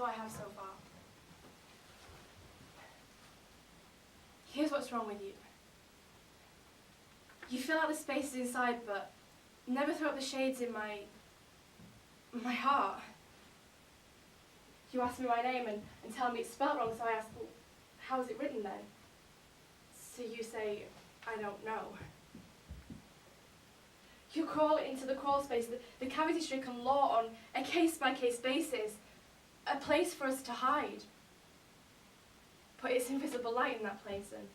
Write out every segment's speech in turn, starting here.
I have so far. Here's what's wrong with you. You fill out the spaces inside, but never throw up the shades in my heart. You ask me my name and tell me it's spelled wrong, so I ask, well, how is it written then? So you say, I don't know. You crawl into the crawl space, the cavity-stricken law on a case-by-case basis, a place for us to hide. But it's invisible light in that place, and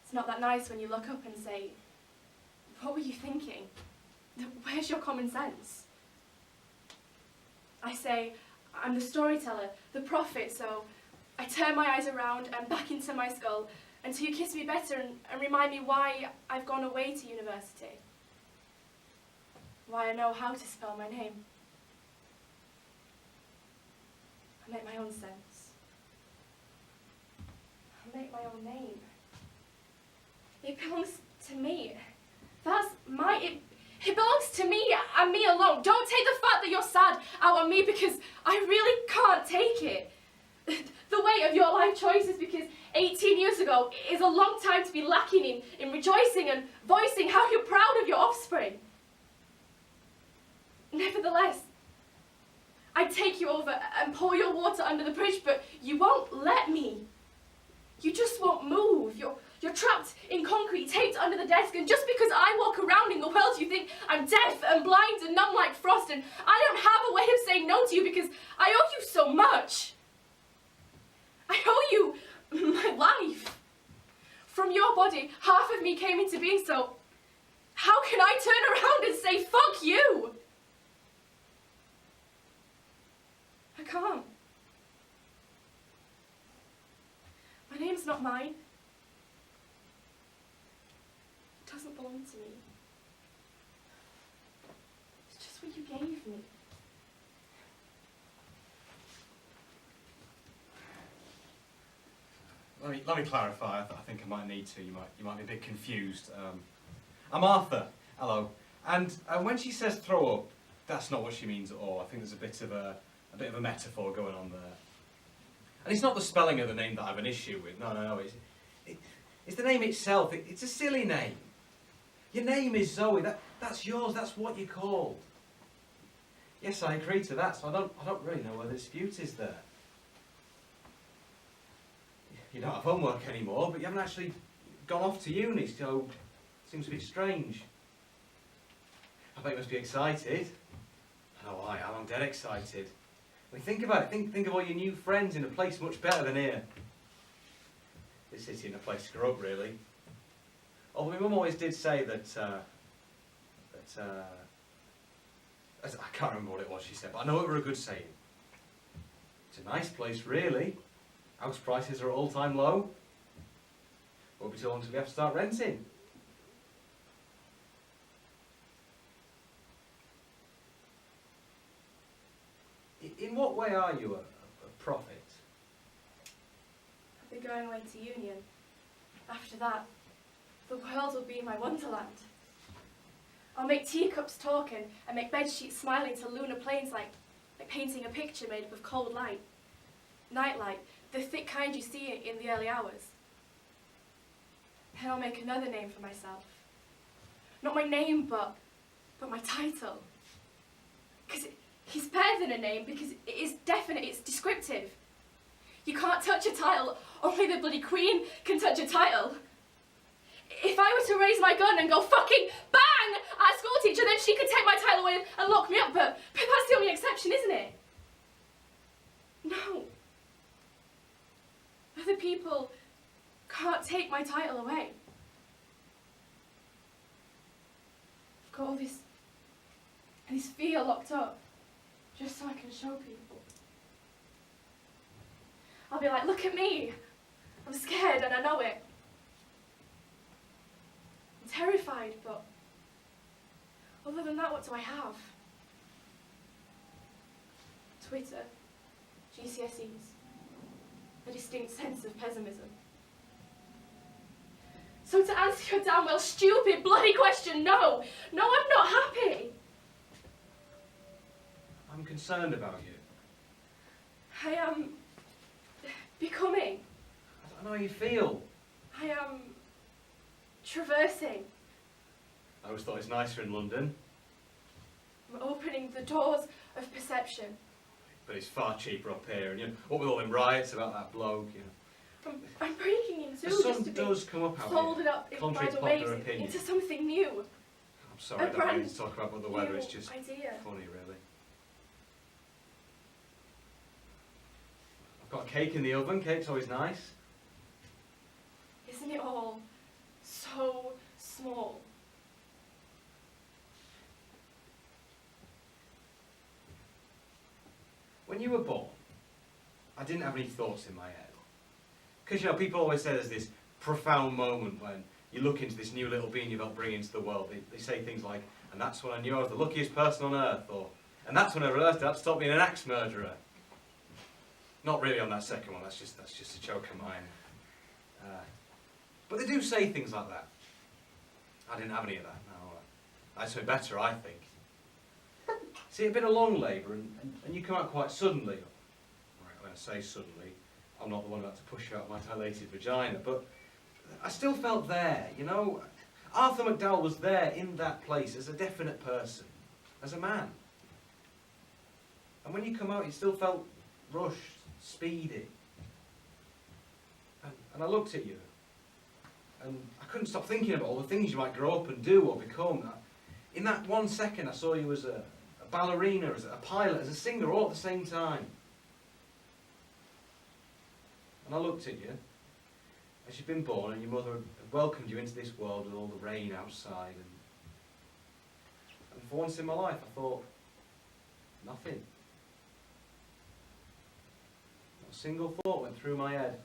it's not that nice when you look up and say, what were you thinking? Where's your common sense? I say, I'm the storyteller, the prophet, so I turn my eyes around and back into my skull until you kiss me better and remind me why I've gone away to university. Why I know how to spell my name. I make my own sense. I make my own name. It belongs to me. That's it belongs to me and me alone. Don't take the fact that you're sad out on me because I really can't take it. The weight of your life choices because 18 years ago is a long time to be lacking in rejoicing and voicing how you're proud of your offspring. Nevertheless, I'd take you over and pour your water under the bridge, but you won't let me. You just won't move. You're trapped in concrete, taped under the desk, and just because I walk around in the world, you think I'm deaf and blind and numb like frost, and I don't have a way of saying no to you because I owe you so much. I owe you my life. From your body, half of me came into being, so how can I turn around and say, fuck you? I can't. My name's not mine. It doesn't belong to me. It's just what you gave me. Let me clarify. I think I might need to. You might be a bit confused. I'm Arthur. Hello. And when she says throw up, that's not what she means at all. I think there's a bit of a metaphor going on there. And it's not the spelling of the name that I have an issue with. No. It's the name itself. It's a silly name. Your name is Zoe. That's yours. That's what you're called. Yes, I agree to that. So I don't really know where the dispute is there. You don't have homework anymore, but you haven't actually gone off to uni, so it seems a bit strange. I bet you must be excited. I know I am. I'm dead excited. I mean, think about it. Think of all your new friends in a place much better than here. This city in a place to grow up, really. Although my mum always did say that I can't remember what it was she said, but I know it were a good saying. It's a nice place, really. House prices are at all-time low. Won't be too long until we have to start renting. In what way are you a prophet? I'll be going away to Union. After that, the world will be my wonderland. I'll make teacups talk and make bedsheets smile into lunar plains like painting a picture made up of cold light. Nightlight, the thick kind you see in the early hours. Then I'll make another name for myself. Not my name, but my title. Because it's better than a name, because it is definite, it's descriptive. You can't touch a title, only the bloody Queen can touch a title. If I were to raise my gun and go fucking bang at a school teacher, then she could take my title away and lock me up, but that's the only exception, isn't it? No. Other people can't take my title away. I've got all this fear locked up, just so I can show people. I'll be like, look at me. I'm scared and I know it. I'm terrified, but other than that, what do I have? Twitter, GCSEs, a distinct sense of pessimism. So to answer your damn well stupid bloody question, no, I'm not happy. I'm concerned about you. I am becoming. I don't know how you feel. I am traversing. I always thought it's nicer in London. I'm opening the doors of perception. But it's far cheaper up here, and you know, what with all them riots about that bloke, you know. I'm breaking into The sun just to does come up be out folded here, up in contrary to bridal waves popular opinion. into something new. I'm sorry, I A don't mean brand to talk about the weather, it's new just idea. funny, really. I've got a cake in the oven, cake's always nice. Isn't it all so small? When you were born, I didn't have any thoughts in my head. Because, you know, people always say there's this profound moment when you look into this new little being you've helped bring into the world. They say things like, and that's when I knew I was the luckiest person on earth, or, and that's when I realised I had to stop being an axe murderer. Not really on that second one, that's just a joke of mine. But they do say things like that. I didn't have any of that, no. I had something better, I think. See, it'd been a long labour, and you come out quite suddenly. Right, when I say suddenly, I'm not the one about to push out my dilated vagina, but I still felt there, you know. Arthur McDowell was there in that place as a definite person, as a man. And when you come out, you still felt rushed, speedy. And I looked at you, and I couldn't stop thinking about all the things you might grow up and do or become. In that 1 second, I saw you as a ballerina, as a pilot, as a singer, all at the same time. And I looked at you as you'd been born, and your mother had welcomed you into this world with all the rain outside. And for once in my life, I thought, nothing. Not a single thought went through my head.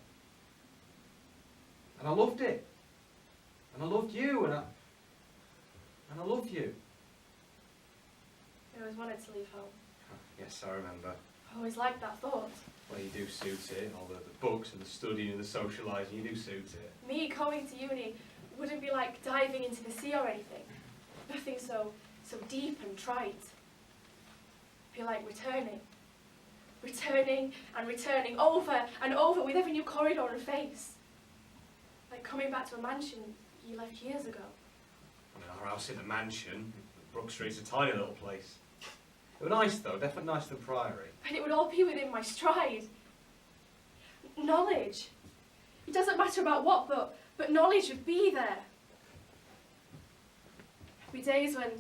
And I loved it. And I loved you, and I love you. I always wanted to leave home. Yes, I remember. I always liked that thought. Well, you do suit it, all the books and the studying and the socialising, you do suit it. Me going to uni wouldn't be like diving into the sea or anything. Nothing so deep and trite. It'd be like returning. Returning and returning over and over with every new corridor and face. Like coming back to a mansion you left years ago. I mean, our house in a mansion, Brook Street's a tiny little place. It was nice though, definitely nicer than Priory. But it would all be within my stride. Knowledge. It doesn't matter about what, but knowledge would be there. There'll be days when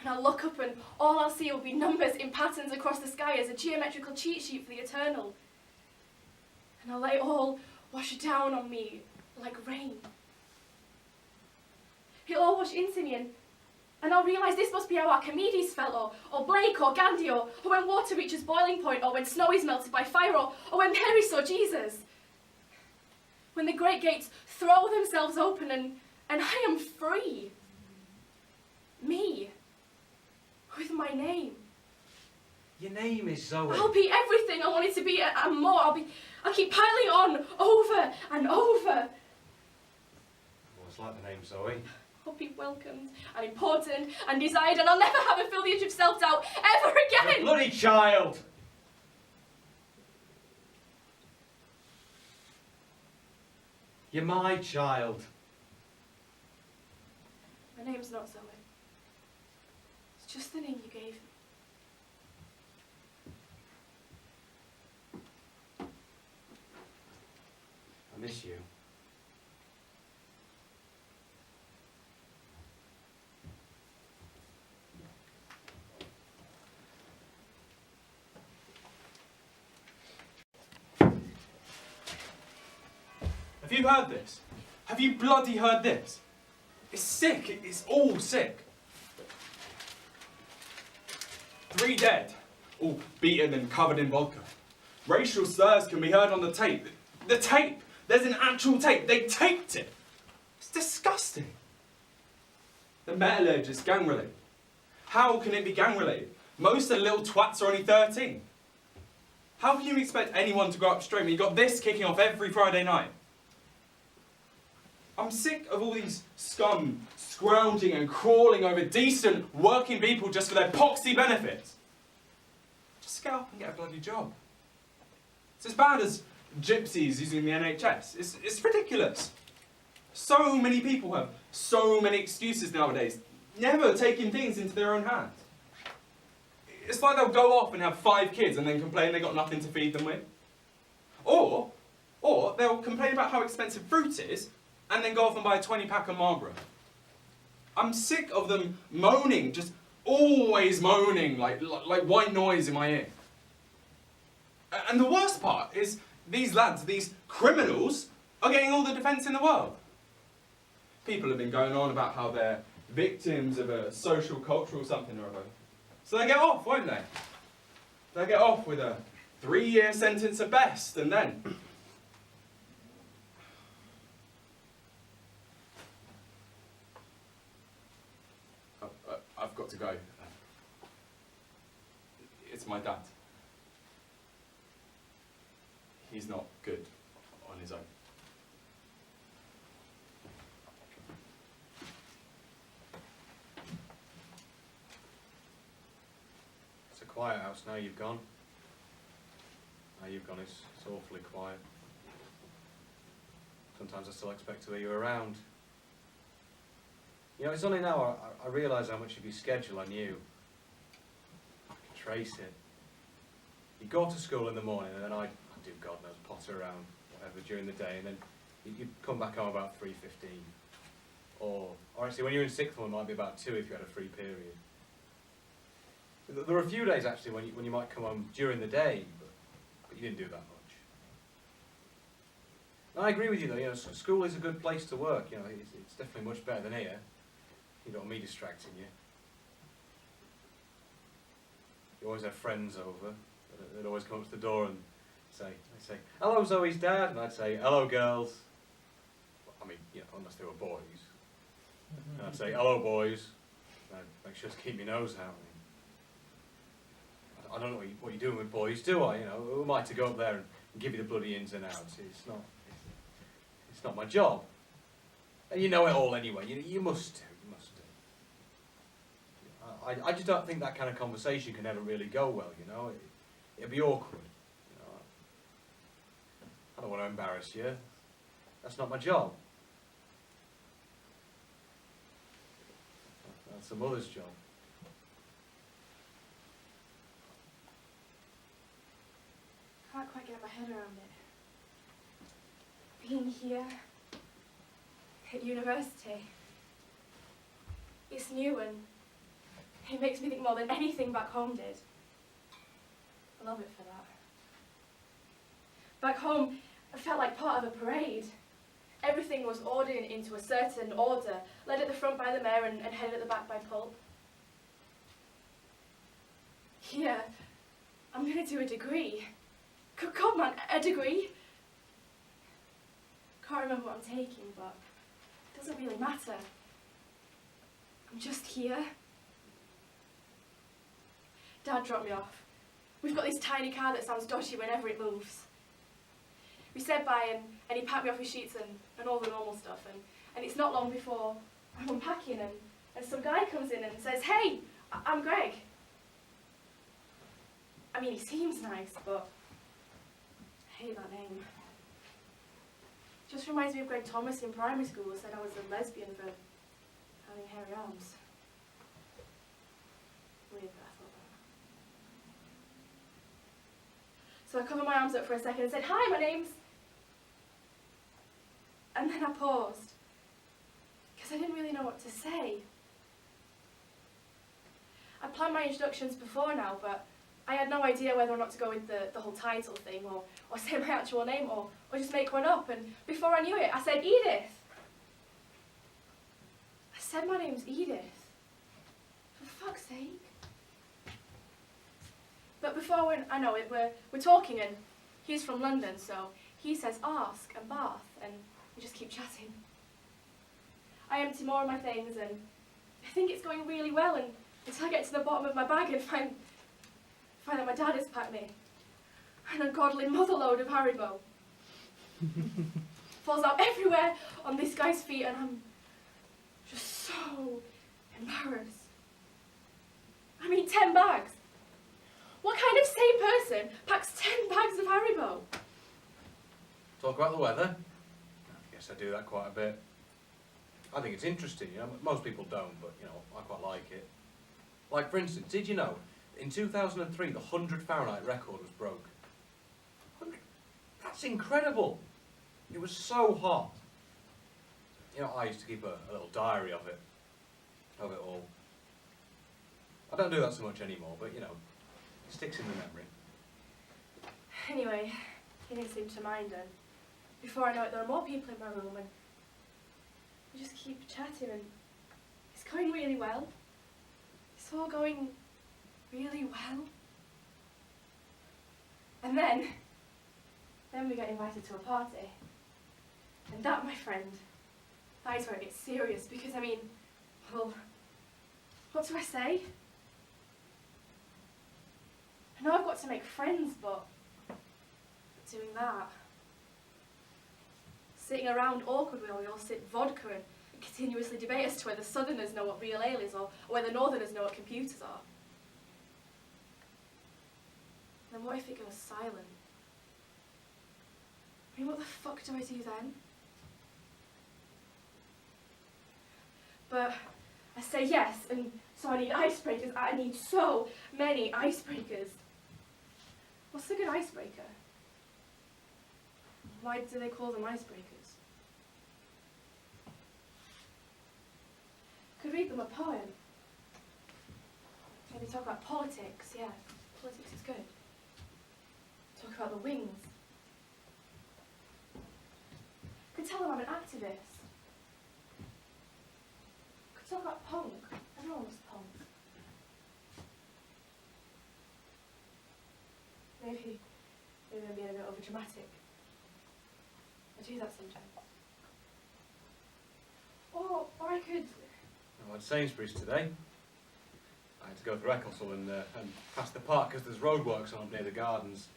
I'll look up and all I'll see will be numbers in patterns across the sky as a geometrical cheat sheet for the eternal. And I'll let it all wash down on me like rain. It'll all wash into me and I'll realise this must be how Archimedes felt, or Blake, or Gandhi, or when water reaches boiling point, or when snow is melted by fire, or when Mary saw Jesus. When the great gates throw themselves open and I am free. Me. With my name. Your name is Zoe. I'll be everything I wanted to be and more. I'll keep piling on over and over. Well, it's like the name Zoe. I'll be welcomed and important and desired, and I'll never have a filthy inch of self-doubt ever again! You bloody child! You're my child. My name's not Zoe. It's just the name you gave me. I miss you. Have you heard this? Have you bloody heard this? It's sick. It's all sick. 3 dead, all beaten and covered in vodka. Racial slurs can be heard on the tape. The tape! There's an actual tape. They taped it. It's disgusting. The metallurgy is gang related. How can it be gang related? Most of the little twats are only 13. How can you expect anyone to go up straight when you got this kicking off every Friday night? I'm sick of all these scum scrounging and crawling over decent working people just for their poxy benefits. Just get up and get a bloody job. It's as bad as gypsies using the NHS. It's ridiculous. So many people have so many excuses nowadays, never taking things into their own hands. It's like they'll go off and have 5 kids and then complain they got nothing to feed them with. Or they'll complain about how expensive fruit is and then go off and buy a 20-pack of Marlboro. I'm sick of them moaning, just always moaning like white noise in my ear. And the worst part is these lads, these criminals, are getting all the defence in the world. People have been going on about how they're victims of a social, cultural something or other. So they get off, won't they? They'll get off with a 3-year sentence at best, and then... I've got to go. It's my dad. He's not good on his own. It's a quiet house now you've gone. Now you've gone, it's awfully quiet. Sometimes I still expect to hear you around. You know, it's only now I realise how much of your schedule I knew. I could trace it. You go to school in the morning and then I'd do God knows, potter around, whatever, during the day, and then you'd come back home about 3:15. Or actually, when you're in sixth form, it might be about 2 if you had a free period. There were a few days actually when you might come home during the day, but you didn't do that much. And I agree with you though. You know, school is a good place to work. You know, it's definitely much better than here. You don't want me distracting you. You always have friends over. They'd always come up to the door and they'd say, "Hello, Zoe's dad," and I'd say, "Hello, girls." I mean, you know, unless they were boys. And I'd say, "Hello, boys." And I'd make sure to keep my nose out. I don't know what you're doing with boys, do I? You know, who am I to go up there and give you the bloody ins and outs? It's not my job. And you know it all anyway. You must do. You must do. I just don't think that kind of conversation can ever really go well. You know, it'd be awkward. You know, I don't want to embarrass you. That's not my job. That's the mother's job. Can't quite get my head around it. Being here at university, it's new and it makes me think more than anything back home did. I love it for that. Back home, I felt like part of a parade. Everything was ordered into a certain order, led at the front by the mayor and headed at the back by Pulp. Here, I'm going to do a degree. God, man, a degree? Can't remember what I'm taking, but it doesn't really matter. I'm just here. Dad dropped me off. We've got this tiny car that sounds dodgy whenever it moves. We said bye and he packed me off his sheets and all the normal stuff, and it's not long before I'm unpacking and some guy comes in and says, "Hey, I'm Greg." I mean, he seems nice, but I hate that name. Just reminds me of Greg Thomas in primary school who said I was a lesbian for having hairy arms. Weird that I thought that. So I covered my arms up for a second and said, "Hi, my name's..." And then I paused, because I didn't really know what to say. I'd planned my introductions before now, but I had no idea whether or not to go with the whole title thing, or say my actual name, or just make one up. And before I knew it, I said, "Edith." I said my name's Edith. For fuck's sake. But before I know it, we're talking, and he's from London, so he says ask and bath, and we just keep chatting. I empty more of my things, and I think it's going really well, and until I get to the bottom of my bag and find that my dad has packed me an ungodly motherload of Haribo. Falls out everywhere on this guy's feet, and I'm just so embarrassed. I mean, 10 bags. What kind of sane person packs 10 bags of Haribo? Talk about the weather? I guess I do that quite a bit. I think it's interesting, you know, most people don't, but, you know, I quite like it. Like, for instance, did you know, in 2003, the 100 Fahrenheit record was broke? 100? That's incredible! It was so hot. You know, I used to keep a little diary of it all. I don't do that so much anymore, but, you know, it sticks in the memory. Anyway, he didn't seem to mind, and before I know it, there are more people in my room, and we just keep chatting, and it's going really well. It's all going really well. And then we get invited to a party. And that, my friend, that is where it gets serious, because I mean, well, what do I say? I know I've got to make friends, but doing that, sitting around awkwardly while we all sip vodka and continuously debate as to whether Southerners know what real ale is or whether Northerners know what computers are. Then what if it goes silent? I mean, what the fuck do I do then? But I say yes, and so I need icebreakers. I need so many icebreakers. What's a good icebreaker? Why do they call them icebreakers? Could read them a poem. Maybe talk about politics, yeah. Politics is good. Talk about the wings. Could tell them I'm an activist. Could talk about punk. Everyone was punk. Maybe I'm being a bit overdramatic. I do that sometimes. Or I could... I went to Sainsbury's today. I had to go through Ecclesall and past the park because there's roadworks on up near the gardens.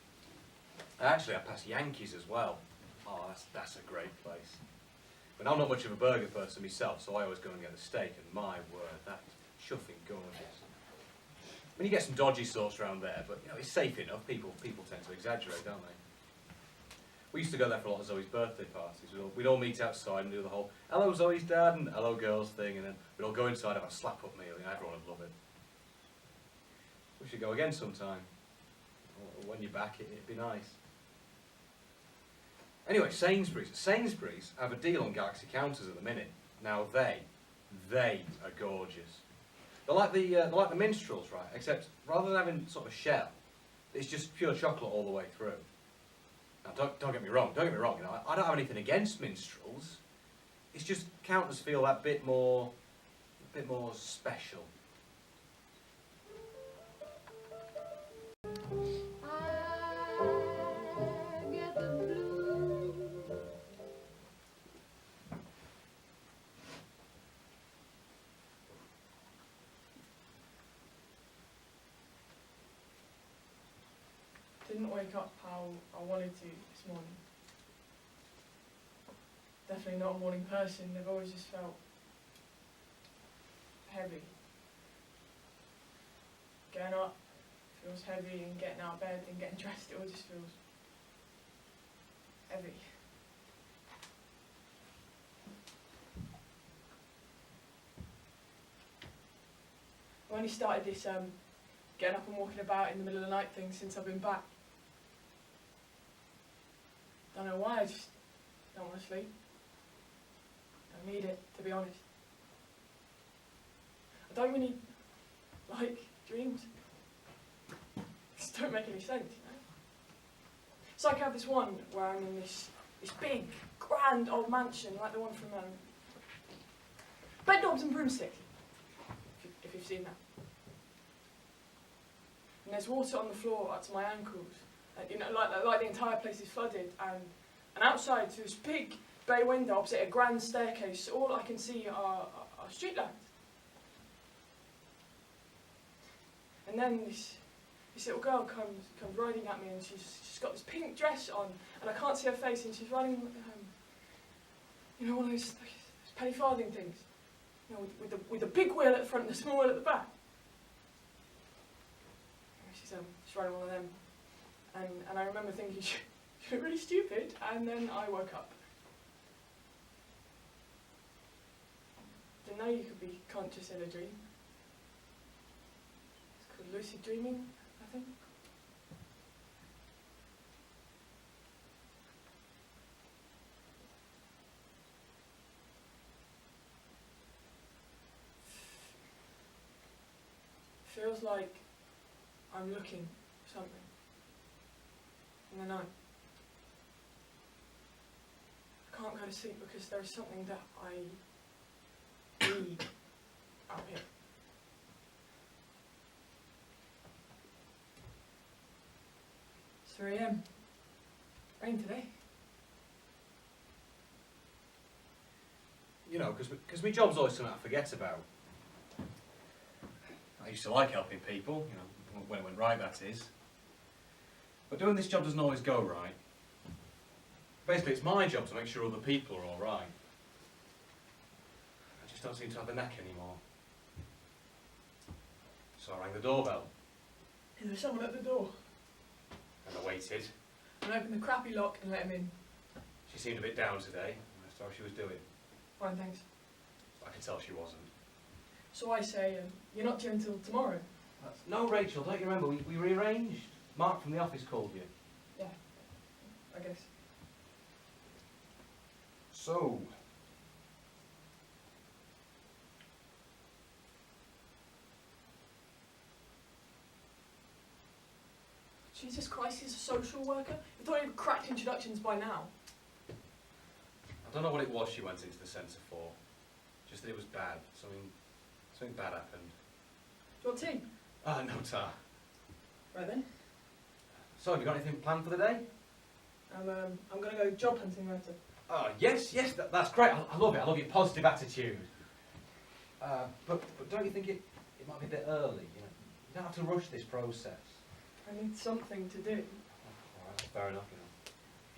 Actually, I passed Yankees as well. Oh, that's a great place. But I'm not much of a burger person myself, so I always go and get the steak, and my word, that's chuffing gorgeous. I mean, you get some dodgy sauce around there, but you know, it's safe enough. People tend to exaggerate, don't they? We used to go there for a lot of Zoe's birthday parties. We'd all meet outside and do the whole "hello Zoe's dad" and "hello girls" thing, and then we'd all go inside and have a slap-up meal. You know, everyone would love it. We should go again sometime. Or when you're back, it'd be nice. Anyway, Sainsbury's. Sainsbury's have a deal on Galaxy counters at the minute. Now they are gorgeous. They're like the minstrels, right? Except rather than having sort of a shell, it's just pure chocolate all the way through. Now, don't get me wrong. You know, I don't have anything against minstrels. It's just counters feel that bit more special. Didn't wake up how I wanted to this morning. Definitely not a morning person. They've always just felt heavy. Getting up feels heavy, and getting out of bed and getting dressed, it all just feels heavy. I've only started this getting up and walking about in the middle of the night thing since I've been back. Don't know why, I just don't want to sleep. Don't need it, to be honest. I don't really like dreams. Just don't make any sense, you know? It's like I have this one where I'm in this big, grand old mansion, like the one from Bedknobs and Broomsticks, if you've seen that. And there's water on the floor up to my ankles. You know, like the entire place is flooded, and outside through this big bay window opposite a grand staircase, all I can see are street lights. And then this little girl comes riding at me, and she's got this pink dress on, and I can't see her face, and she's riding, you know, one of those penny farthing things, you know, with the big wheel at the front and the small wheel at the back. She's riding one of them. And I remember thinking, you look really stupid, and then I woke up. Didn't know you could be conscious in a dream. It's called lucid dreaming, I think. Feels like I'm looking for something in the night. I can't go to sleep because there's something that I need out here. It's 3 AM. Rain today. You know, because my job's always something I forget about. I used to like helping people, you know, when it went right, that is. But doing this job doesn't always go right. Basically, it's my job to make sure other people are all right. I just don't seem to have the neck anymore. So I rang the doorbell. Is there someone at the door? And I waited. And opened the crappy lock and let him in. She seemed a bit down today. I asked her how she was doing. Fine, thanks. I could tell she wasn't. So I say, you're not due until tomorrow. No, Rachel, don't you remember? We rearranged. Mark from the office called you. Yeah, I guess. So, Jesus Christ, he's a social worker? I thought he'd cracked introductions by now. I don't know what it was she went into the centre for. Just that it was bad. Something bad happened. Do you want tea? No, tar. Right then. So, have you got anything planned for the day? I'm going to go job hunting later. Oh, yes, that's great. I love it. I love your positive attitude. But don't you think it might be a bit early? You know, you don't have to rush this process. I need something to do. All right, fair enough.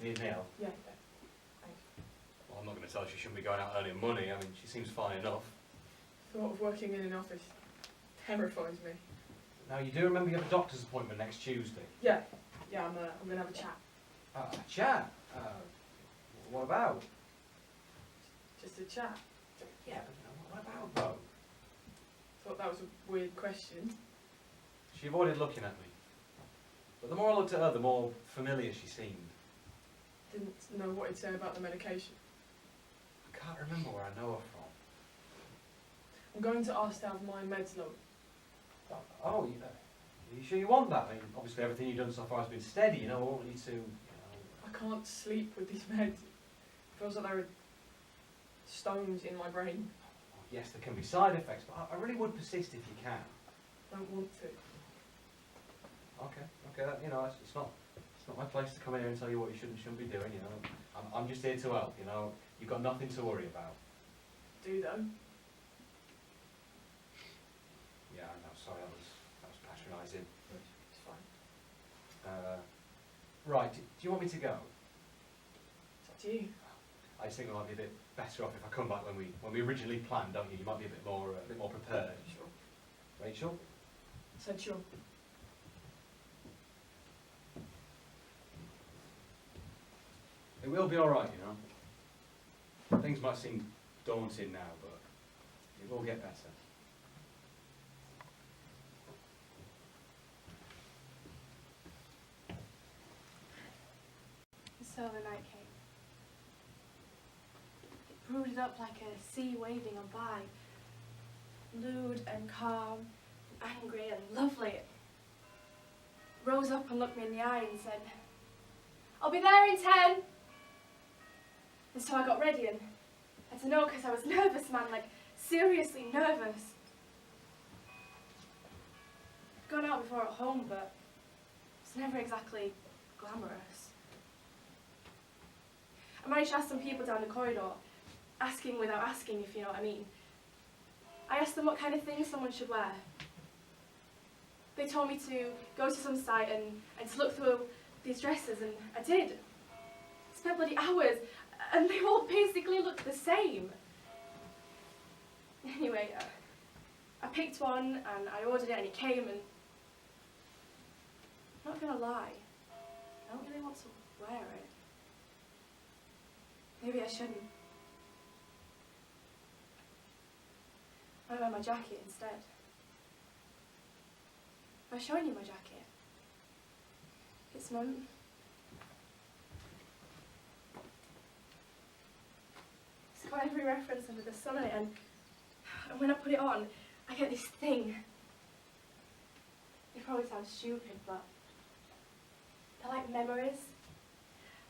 You need me help. Yeah, thanks. Well, I'm not going to tell her she shouldn't be going out earning money. I mean, she seems fine enough. Thought of working in an office terrifies me. Now, you do remember you have a doctor's appointment next Tuesday? Yeah, I'm going to have a chat. A chat? What about? Just a chat. Yeah, but what about, though? Thought that was a weird question. She avoided looking at me. But the more I looked at her, the more familiar she seemed. Didn't know what he'd say about the medication. I can't remember where I know her from. I'm going to ask to have my meds lowered. Oh, you sure you want that? I mean, obviously everything you've done so far has been steady, you know, I want you to, I can't sleep with these meds. It feels like there are stones in my brain. Yes, there can be side effects, but I really would persist if you can. I don't want to. Okay, you know, it's not my place to come in here and tell you what you should and shouldn't be doing, you know. I'm just here to help, you know. You've got nothing to worry about. Do though. Yeah, I know, sorry, that was patronising. It's fine. Right, do you want me to go? It's up to you. I just think we might be a bit better off if I come back when we originally planned, don't you? You might be a bit more prepared. Sure. Rachel? Said sure. It will be alright, you know. Things might seem daunting now, but it will get better. So the night came. It brooded up like a sea waving on by, lewd and calm, angry and lovely. It rose up and looked me in the eye and said, "I'll be there in 10. And so I got ready and had to know because I was nervous, man, like seriously nervous. I'd gone out before at home, but it's never exactly glamorous. I managed to ask some people down the corridor, asking without asking, if you know what I mean. I asked them what kind of things someone should wear. They told me to go to some site and to look through these dresses, and I did. Spent bloody hours, and they all basically looked the same. Anyway, I picked one, and I ordered it, and it came, and I'm not gonna lie, I don't really want to wear it. Maybe I shouldn't. I wear my jacket instead. I've shown you my jacket. It's got every reference under the sun on it, and when I put it on, I get this thing. It probably sounds stupid, but they're like memories,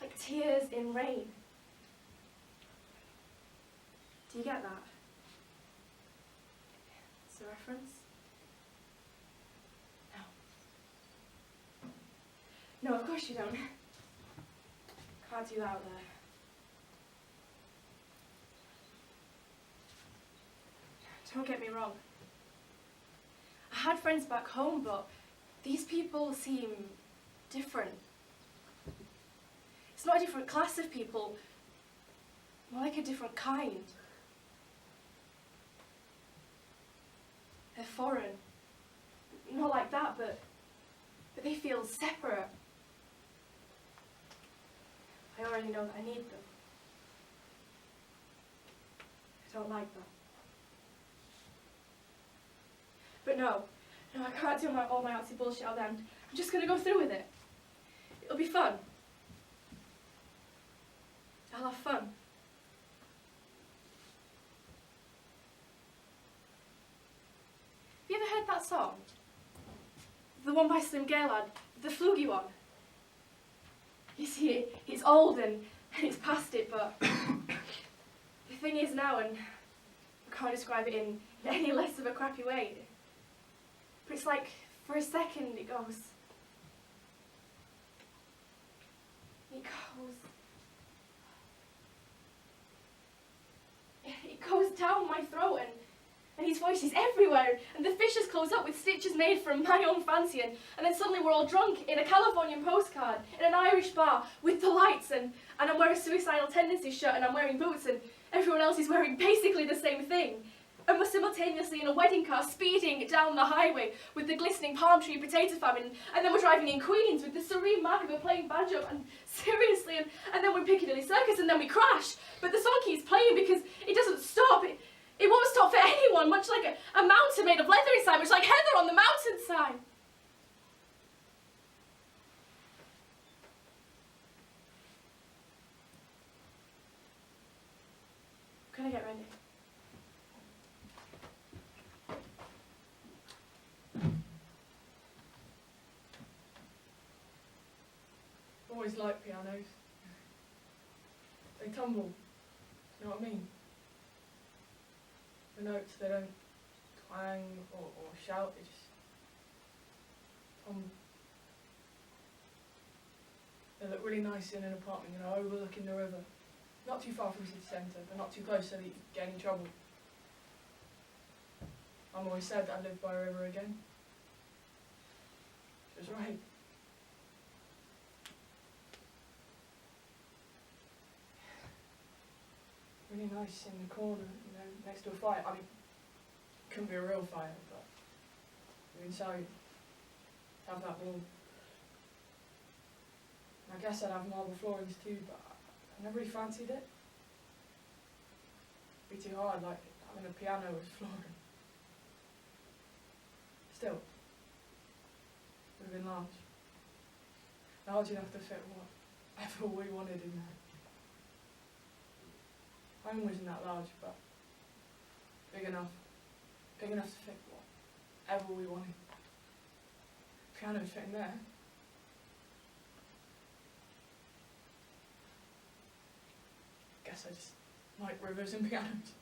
like tears in rain. Do you get that? It's a reference? No. No, of course you don't. Can't do that out there. Don't get me wrong. I had friends back home, but these people seem different. It's not a different class of people, more like a different kind. They're foreign. Not like that, but they feel separate. I already know that I need them. I don't like that. But no, I can't do all my artsy bullshit out there. I'm just going to go through with it. It'll be fun. I'll have fun. Have you ever heard that song? The one by Slim Gaylord, the Floogie one. You see, it's old and it's past it, but the thing is now, and I can't describe it in any less of a crappy way, but it's like, for a second, it goes down my throat, and his voice is everywhere, and the fissures close up with stitches made from my own fancy, and then suddenly we're all drunk in a Californian postcard, in an Irish bar, with the lights, and I'm wearing a Suicidal Tendencies shirt, and I'm wearing boots, and everyone else is wearing basically the same thing. And we're simultaneously in a wedding car speeding down the highway with the glistening palm tree potato famine, and then we're driving in Queens with the serene Margaret playing banjo, and seriously, and then we're in Piccadilly Circus, and then we crash. But the song keeps playing because it doesn't stop. It won't stop for anyone, much like a mountain made of leather inside, much like heather on the mountainside. Can I get ready? Always like pianos. They tumble, you know what I mean? The notes, they don't twang or shout, they just tumble. They look really nice in an apartment, you know, overlooking the river. Not too far from the city centre, but not too close so that you get in trouble. I'm always sad that I lived by a river again. She was right. Really nice in the corner, you know, next to a fire. I mean, it couldn't be a real fire, but you're inside, have that warmth. I guess I'd have marble floorings too, but I never really fancied it. It'd be too hard, like having a piano with flooring. Still, it would have been large. Large enough to fit whatever we wanted in there. Home wasn't that large, but big enough to fit whatever we wanted. Piano would fit in there. Guess I just like rivers and pianos.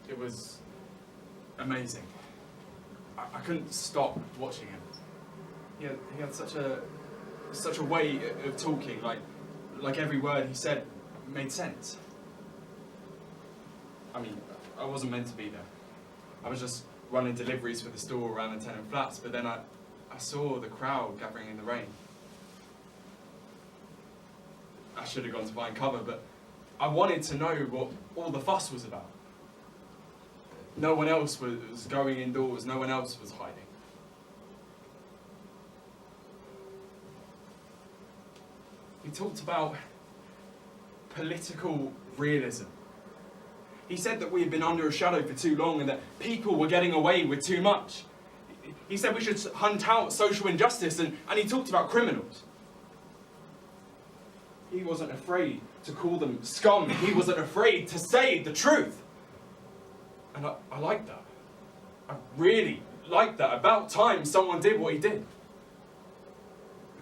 It was amazing. I couldn't stop watching him. He had such a way of talking, like every word he said made sense. I mean, I wasn't meant to be there. I was just running deliveries for the store around the tenant flats, but then I saw the crowd gathering in the rain. I should have gone to find cover, but I wanted to know what all the fuss was about. No one else was going indoors, no one else was hiding. He talked about political realism. He said that we had been under a shadow for too long and that people were getting away with too much. He said we should hunt out social injustice, and he talked about criminals. He wasn't afraid to call them scum. He wasn't afraid to say the truth. And I like that. I really like that. About time someone did what he did.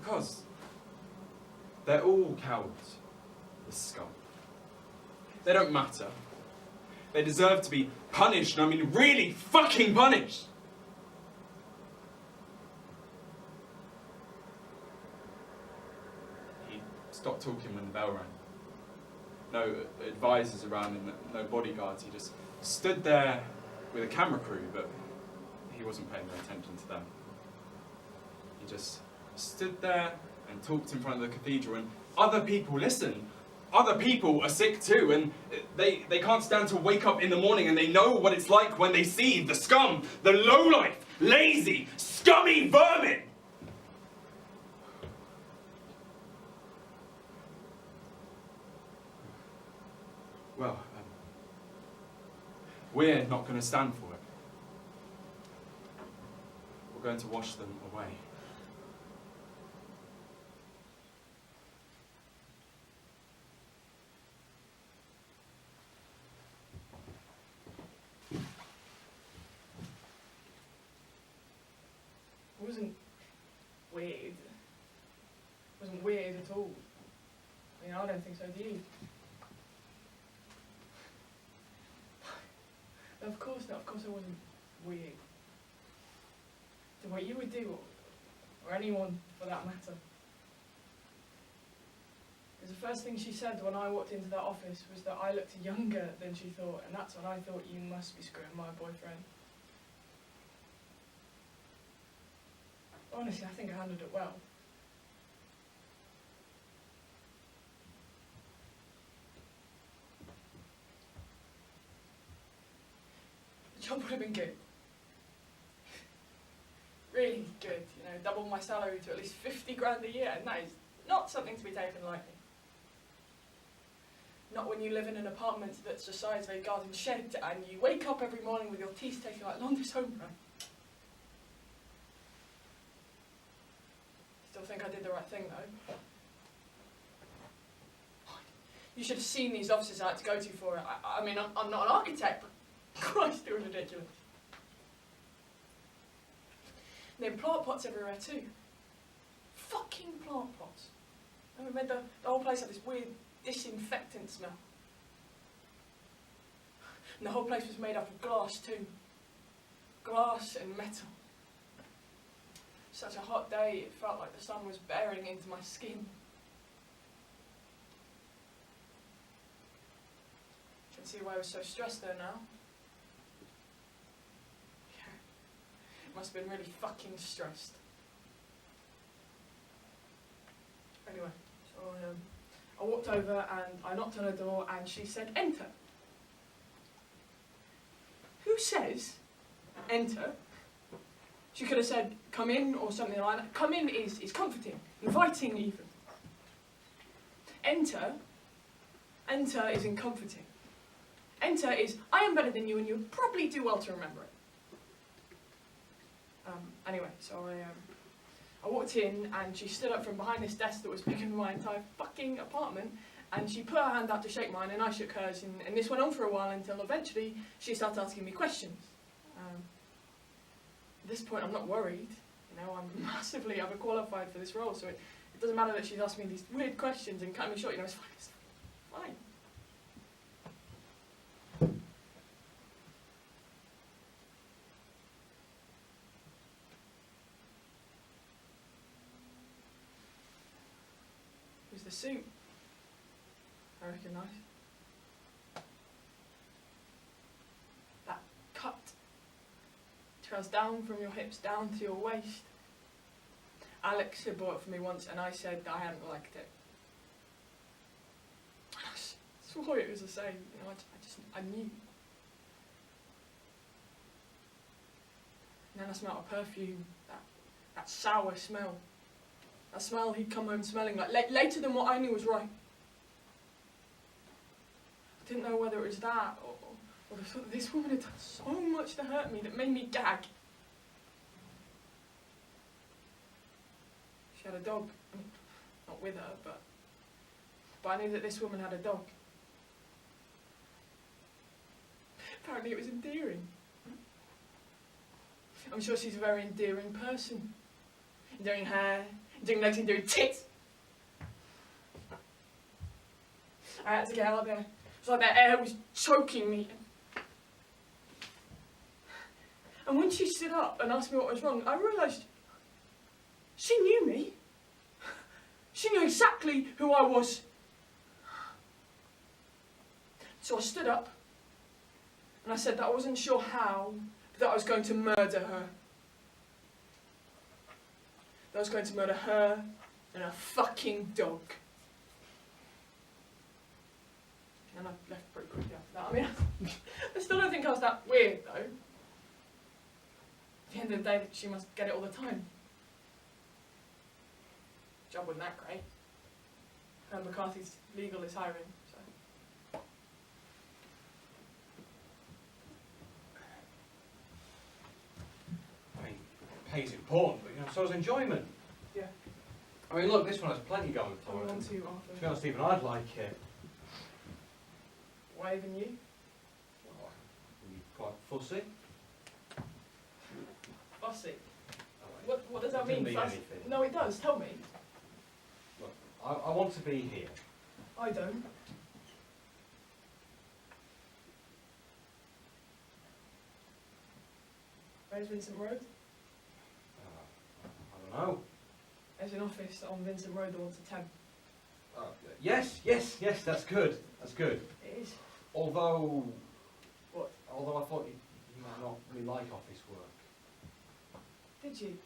Because they're all cowards, the scum. They don't matter. They deserve to be punished, and I mean really fucking punished. He stopped talking when the bell rang. No advisors around and no bodyguards. He just stood there with a camera crew, but he wasn't paying no attention to them. He just stood there and talked in front of the cathedral, and other people listened. Other people are sick too, and they can't stand to wake up in the morning, and they know what it's like when they see the scum, the lowlife, lazy, scummy vermin. Well, we're not going to stand for it. We're going to wash them away. It wasn't weird. It wasn't weird at all. I mean, I don't think so, do you? No, of course not. Of course it wasn't weird. To what you would do, or anyone for that matter. Because the first thing she said when I walked into that office was that I looked younger than she thought, and that's when I thought, you must be screwing my boyfriend. Honestly, I think I handled it well. The job would have been good. Really good, you know, double my salary to at least 50 grand a year, and that is not something to be taken lightly. Not when you live in an apartment that's the size of a garden shed and you wake up every morning with your teeth tasting like laundry's home run. Still think I did the right thing though. You should have seen these offices I had to go to for it. I mean, I'm not an architect, but Christ, it was ridiculous. And there were plant pots everywhere too. Fucking plant pots. And we made the whole place have this weird disinfectant smell. And the whole place was made up of glass too. Glass and metal. Such a hot day, it felt like the sun was bearing into my skin. Can see why I was so stressed there now. Yeah. Must have been really fucking stressed. Anyway, so I walked over and I knocked on her door and she said, enter. Who says, enter? She could have said, come in, or something like that. Come in is comforting, inviting even. Enter is comforting. Enter is, I am better than you and you would probably do well to remember it. Anyway, so I walked in and she stood up from behind this desk that was bigger than my entire fucking apartment, and she put her hand out to shake mine and I shook hers, and this went on for a while until eventually she started asking me questions. At this point I'm not worried, you know, I'm massively overqualified for this role, so it doesn't matter that she's asked me these weird questions and cut me short, you know, it's fine. It was the suit I recognised. That cut trails down from your hips down to your waist. Alex had bought it for me once and I said that I hadn't liked it. I swore it was the same, you know, I knew. And then I smelled a perfume, that sour smell. That smell he'd come home smelling like, later than what I knew was right. I didn't know whether it was that or the thought that this woman had done so much to hurt me that made me gag. She had a dog. I mean, not with her, but I knew that this woman had a dog. Apparently it was endearing. I'm sure she's a very endearing person. Endearing hair, endearing legs, endearing tits. I had to get out of there. It was like that air was choking me. And when she stood up and asked me what was wrong, I realised she knew me. She knew exactly who I was. So I stood up and I said that I wasn't sure how, but that I was going to murder her. That I was going to murder her and her fucking dog. And I left pretty quickly after that. I mean, I still don't think I was that weird though. At the end of the day, she must get it all the time. Job wasn't that great. And McCarthy's legal is hiring, so. I mean, pay's important, but you know, so is enjoyment. Yeah. I mean, look, this one has plenty going I for it. want to, To be Arthur. honest, even I'd like it. Why even you? Well, you're quite fussy. Fussy. Oh, wait. What does that It didn't mean, mean fussy? anything. No, it does. Tell me. Look, I want to be here. I don't. Where's Vincent Road? I don't know. There's an office on Vincent Road that wants a temp. Yes, that's good. That's good. It is. Although What? I thought you might not really like office work. Did you?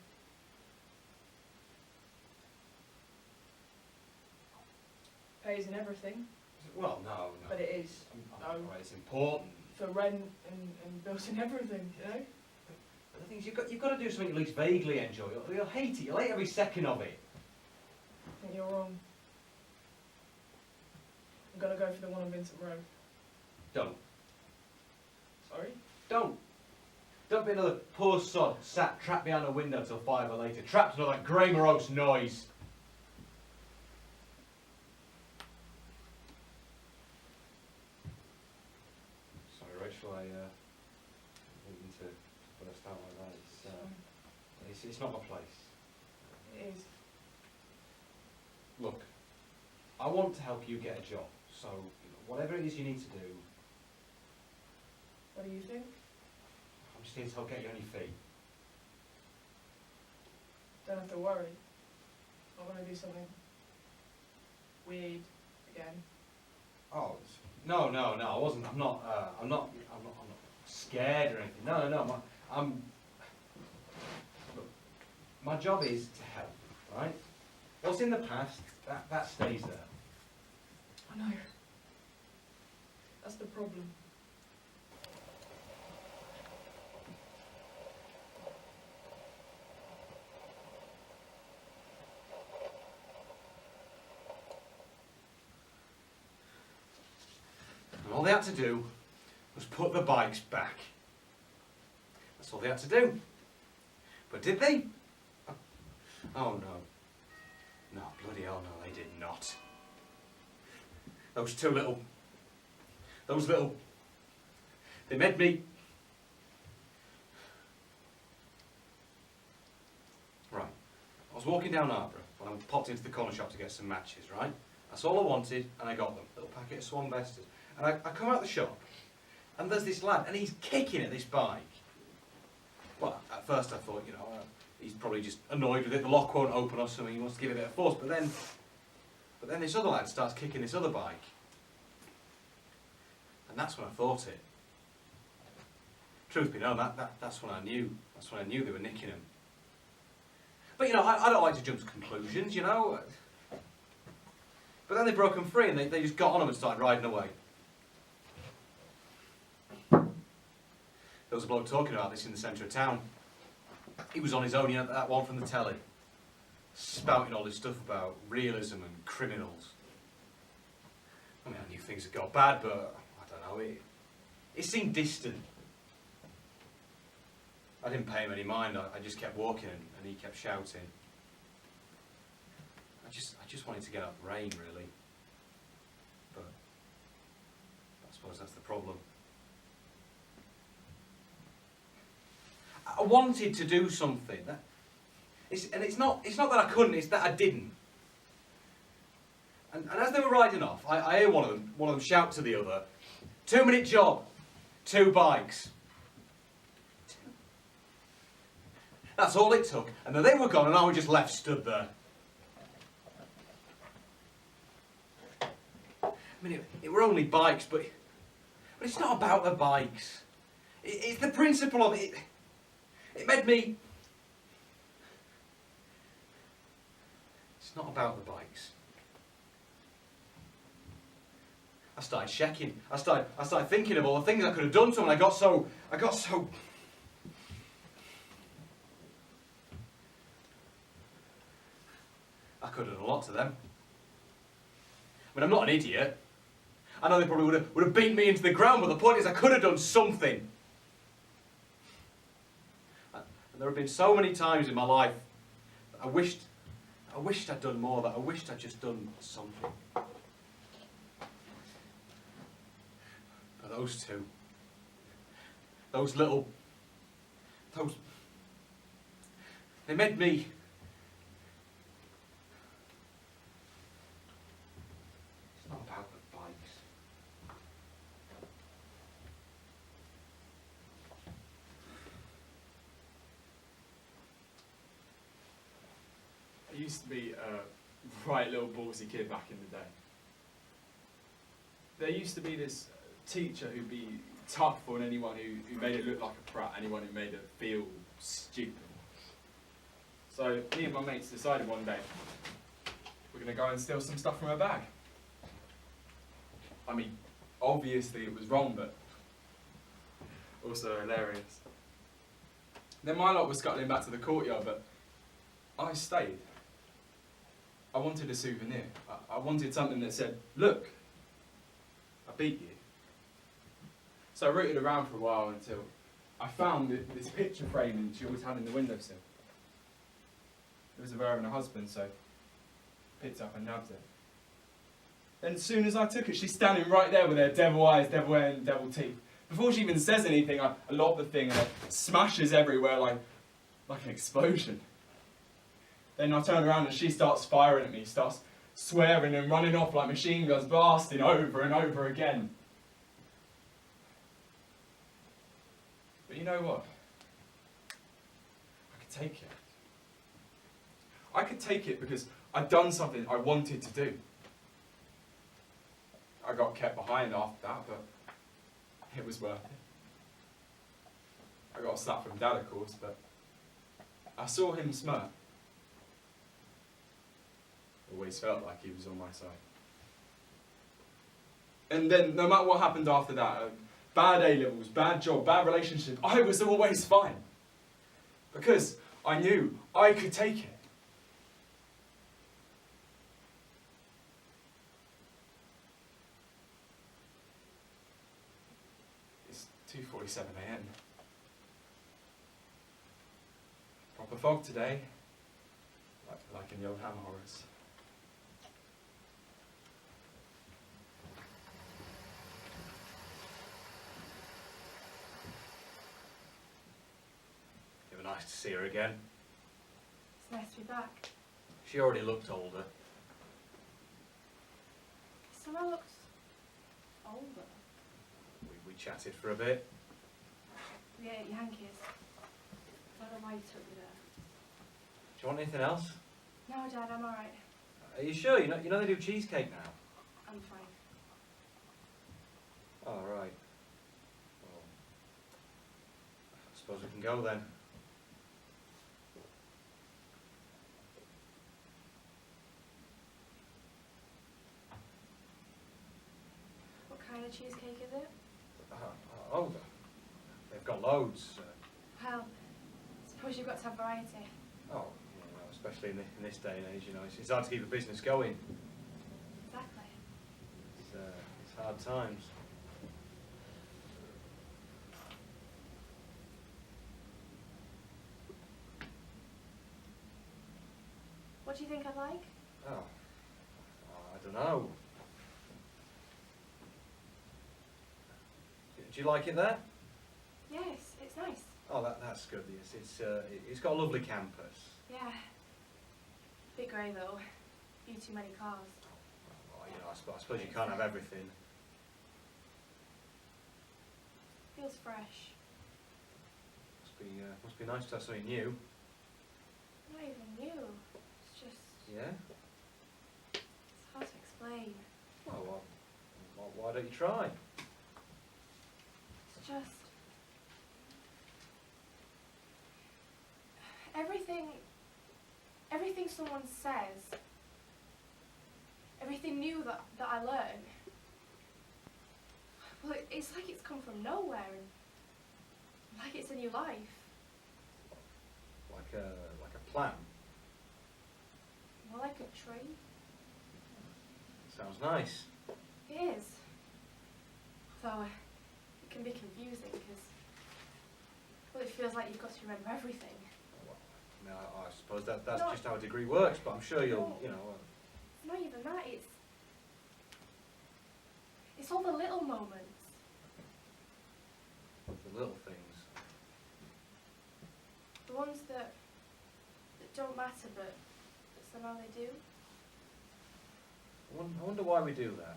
Pays and everything, Well, no. but it is. No. Right, it's important. For rent and bills and everything, you know? But the thing is, you've got to do something you at least vaguely enjoy. You'll hate it. You'll hate every second of it. I think you're wrong. I'm gonna go for the one on Vincent Road. Don't. Sorry? Don't be another poor sod sat trapped behind a window till 5 or later, trapped in all that grey morose noise. Sorry, Rachel, I didn't mean to burst out like that. It's not my place. It is. Look, I want to help you get a job, so whatever it is you need to do, What do you think? I'm just here to help get you on your feet. Don't have to worry. I'm gonna do something weird again. Oh, no, I wasn't. I'm not scared or anything. No. Look, my job is to help, right? What's in the past, that stays there. I know. That's the problem. And all they had to do was put the bikes back. That's all they had to do. But did they? Oh no. No, bloody hell no, they did not. Those little, they made me. Right, I was walking down Arborough when I popped into the corner shop to get some matches, right? That's all I wanted, and I got them. A little packet of Swan Vestas. And I come out the shop, and there's this lad, and he's kicking at this bike. Well, at first I thought, he's probably just annoyed with it, the lock won't open or something, he wants to give it a bit of force, but then this other lad starts kicking this other bike. And that's when I thought it. Truth be known, that's when I knew they were nicking him. But I don't like to jump to conclusions, But then they broke him free and they just got on him and started riding away. There was a bloke talking about this in the centre of town. He was on his own, you know, that one from the telly. Spouting all this stuff about realism and criminals. I mean, I knew things had got bad, but I don't know, it seemed distant. I didn't pay him any mind, I just kept walking and he kept shouting. I just wanted to get out of the rain, really. But I suppose that's the problem. I wanted to do something. It's not that I couldn't, it's that I didn't. And as they were riding off, I hear one of them shout to the other, 2-minute job, 2 bikes. That's all it took, and then they were gone and I was just left stood there. I mean, it were only bikes, but it's not about the bikes. It's the principle of it. It made me... It's not about the bikes. I started checking. I started thinking of all the things I could have done to them, and I got so... I could have done a lot to them. I mean, I'm not an idiot. I know they probably would have beaten me into the ground, but the point is I could have done something. And there have been so many times in my life that I wished I'd done more, that I wished I'd just done something. But those two, they made me... It's not about the bikes. I used to be a right little ballsy kid back in the day. There used to be this teacher who'd be tough on anyone who made it look like a prat, anyone who made it feel stupid. So me and my mates decided one day we're going to go and steal some stuff from her bag. I mean, obviously it was wrong, but also hilarious. Then my lot was scuttling back to the courtyard, but I stayed. I wanted a souvenir. I wanted something that said, look, I beat you. So I rooted around for a while until I found this picture frame that she always had in the windowsill. It was of her and her husband, so I picked it up and nabbed it. Then as soon as I took it, she's standing right there with her devil eyes, devil hair and devil teeth. Before she even says anything, I lob the thing and it smashes everywhere like an explosion. Then I turn around and she starts firing at me, starts swearing and running off like machine guns, blasting over and over again. But you know what? I could take it. I could take it because I'd done something I wanted to do. I got kept behind after that, but it was worth it. I got a slap from Dad, of course, but I saw him smirk. Always felt like he was on my side. And then, no matter what happened after that, bad A-levels, bad job, bad relationship, I was always fine. Because I knew I could take it. It's 2:47 AM. Proper fog today, like in the old Hammer horrors. Nice to see her again. It's nice to be back. She already looked older. Sarah looks older. We chatted for a bit. We ate Yankees. I don't know why you took me there. Do you want anything else? No, Dad, I'm alright. Are you sure? You know they do cheesecake now? I'm fine. Oh, right. Well, I suppose we can go then. What kind of cheesecake is it? Oh, they've got loads. Well, it's suppose you've got to have variety. Oh, especially in this day and age, it's hard to keep a business going. Exactly. It's hard times. What do you think I'd like? Oh, I don't know. Do you like it there? Yes, it's nice. Oh, that's good. Yes, it's got a lovely campus. Yeah. Bit grey though. Few too many cars. Well, I suppose you can't have everything. Feels fresh. Must be nice to have something new. Not even new. It's just. Yeah. It's hard to explain. Well, why don't you try? It's just. Everything someone says, everything new that I learn, well, it's like it's come from nowhere, and like it's a new life. Like a plan. More like a tree. Sounds nice. It is. Though it can be confusing because, well, it feels like you've got to remember everything. I suppose that's No. just how a degree works, but I'm sure you'll, No. Not even that. It's all the little moments. the little things. The ones that don't matter, but somehow they do. I wonder why we do that.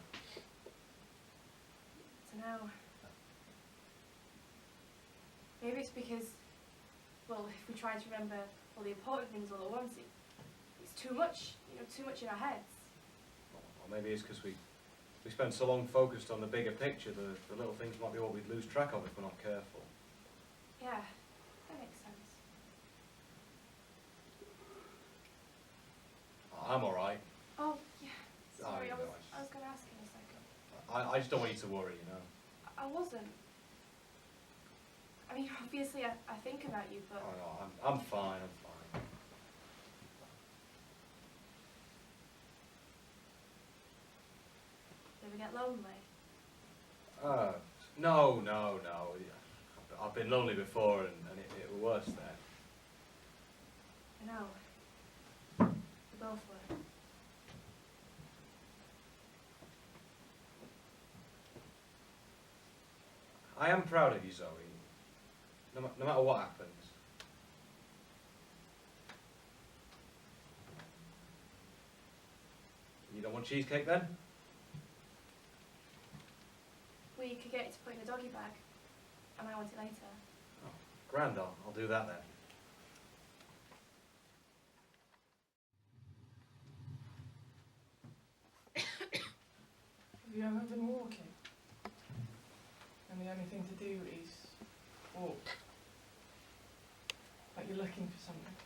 I don't know. Maybe it's because, well, if we try to remember all the important things all at once, it's too much, too much in our heads. Or maybe it's because we spend so long focused on the bigger picture, the little things might be what we'd lose track of if we're not careful. Yeah, that makes sense. I'm alright. Oh, yeah. Sorry, no, I was going to ask in a second. I just don't want you to worry, I wasn't. I mean, obviously I think about you, but... Oh no, I'm fine. Do you ever get lonely? No. I've been lonely before and it was worse there. I know. We both were. I am proud of you, Zoe. No matter what happens. You don't want cheesecake then? We could get it to put in a doggy bag. I might want it later. Oh, grand, I'll do that then. Have you ever been walking? And the only thing to do is walk. Like you're looking for something.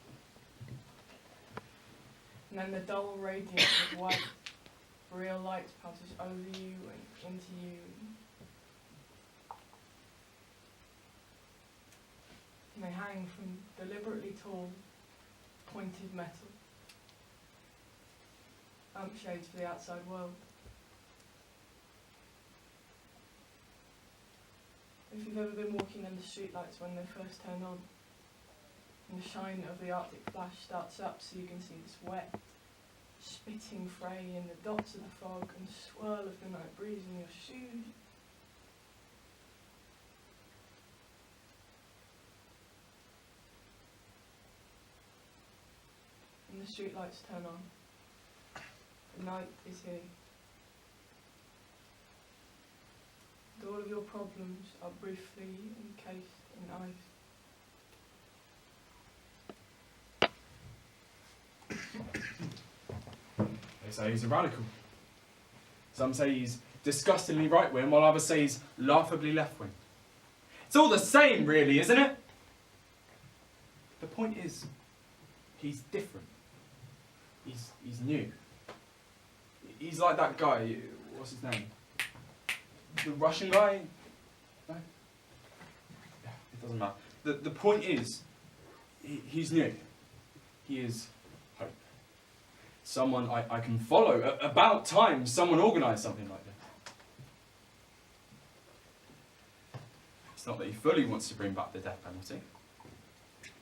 And then the dull radiance of white, real light passes over you and into you. And they hang from deliberately tall, pointed metal. Lampshades for the outside world. If you've ever been walking under streetlights when they first turn on, and the shine of the Arctic flash starts up so you can see this wet, spitting fray in the dots of the fog and swirl of the night breeze in your shoes. And the streetlights turn on. The night is here. And all of your problems are briefly encased in ice. They say he's a radical. Some say he's disgustingly right-wing, while others say he's laughably left-wing. It's all the same, really, isn't it? The point is, he's different. He's new. He's like that guy, what's his name? The Russian guy? No? Yeah, it doesn't matter. The point is, He's new. He is hope. Someone I can follow. About time someone organised something like this. It's not that he fully wants to bring back the death penalty.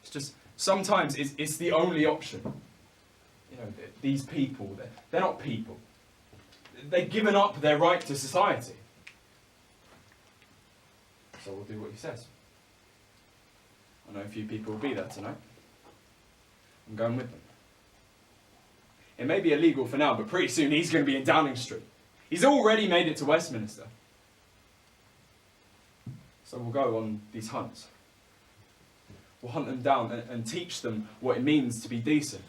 It's just sometimes it's the only option. You know, these people, they're not people. They've given up their right to society. So we'll do what he says. I know a few people will be there tonight. I'm going with them. It may be illegal for now, but pretty soon he's going to be in Downing Street. He's already made it to Westminster. So we'll go on these hunts. We'll hunt them down and teach them what it means to be decent.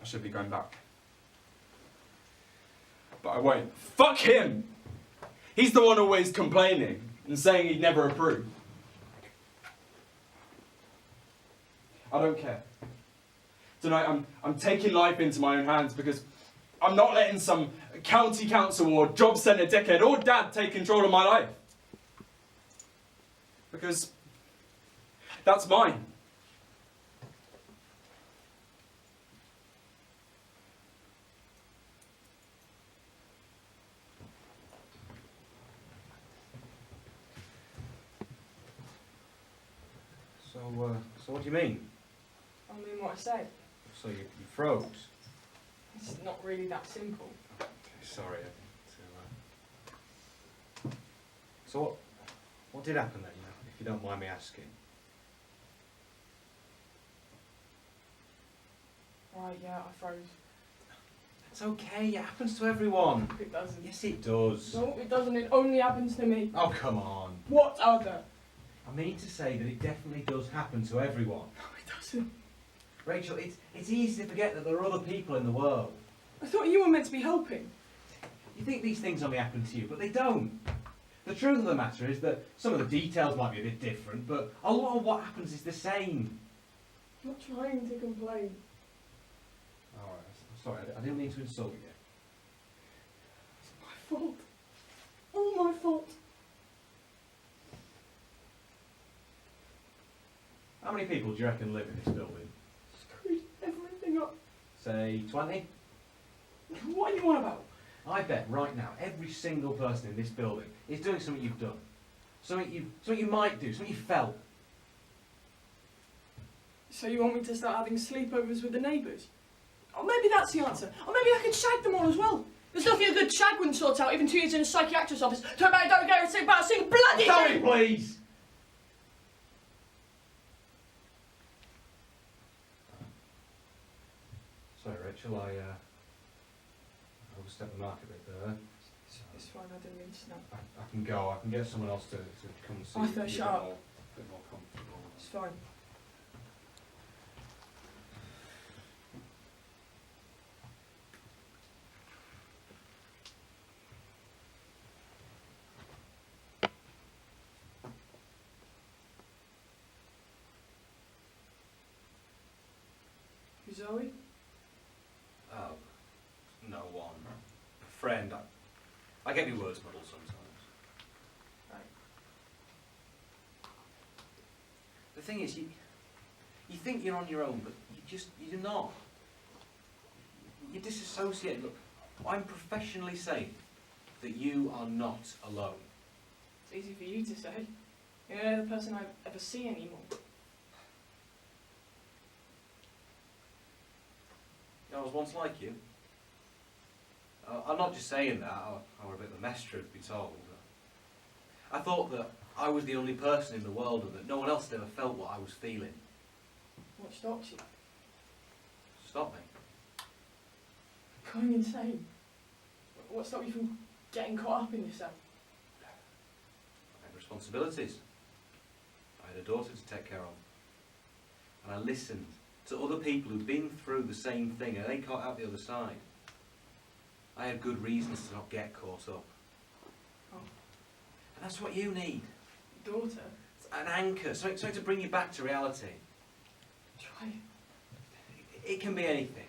I should be going back. But I won't. Fuck him! He's the one always complaining and saying he'd never approve. I don't care. Tonight I'm taking life into my own hands because I'm not letting some county council or job centre dickhead or dad take control of my life. Because that's mine. So what do you mean? I mean what I said. So you froze? It's not really that simple. Okay, sorry. So what did happen then, if you don't mind me asking? Right, yeah, I froze. It's okay, it happens to everyone. It doesn't. Yes, it does. No, it doesn't. It only happens to me. Oh, come on. What other? I mean to say that it definitely does happen to everyone. No, it doesn't. Rachel, it's easy to forget that there are other people in the world. I thought you were meant to be helping. You think these things only happen to you, but they don't. The truth of the matter is that some of the details might be a bit different, but a lot of what happens is the same. I'm not trying to complain. Alright, I'm sorry, I didn't mean to insult you. It's my fault. All my fault. How many people do you reckon live in this building? Screwed everything up. Say 20? What are you on about? I bet right now every single person in this building is doing something you've done. Something you might do, something you felt. So you want me to start having sleepovers with the neighbours? Or maybe that's the answer. Or maybe I could shag them all as well. There's nothing a good shag wouldn't sort out, even 2 years in a psychiatrist's office. Talk about it, don't go about a single bloody Sorry, thing! please! Sorry, Rachel, I overstepped the mark a bit there. It's fine, I didn't mean to snap. I can go. I can get someone else to come and see. Arthur, you shut a up. bit more comfortable. It's fine. Zoe? Oh, no one. A friend. I get my words muddled sometimes. Right. The thing is, you think you're on your own, but you're not. You're disassociated. Look, I'm professionally saying that you are not alone. It's easy for you to say. You're not the person I ever see anymore. I was once like you. I'm not just saying that, I was a bit of a mess, truth be told. I thought that I was the only person in the world and that no one else had ever felt what I was feeling. What stopped you? Stop me. Going insane. What stopped you from getting caught up in yourself? I had responsibilities. I had a daughter to take care of. And I listened to other people who'd been through the same thing and they caught out the other side. I had good reasons to not get caught up. Oh. And that's what you need. Daughter? An anchor, something to bring you back to reality. Try. It can be anything.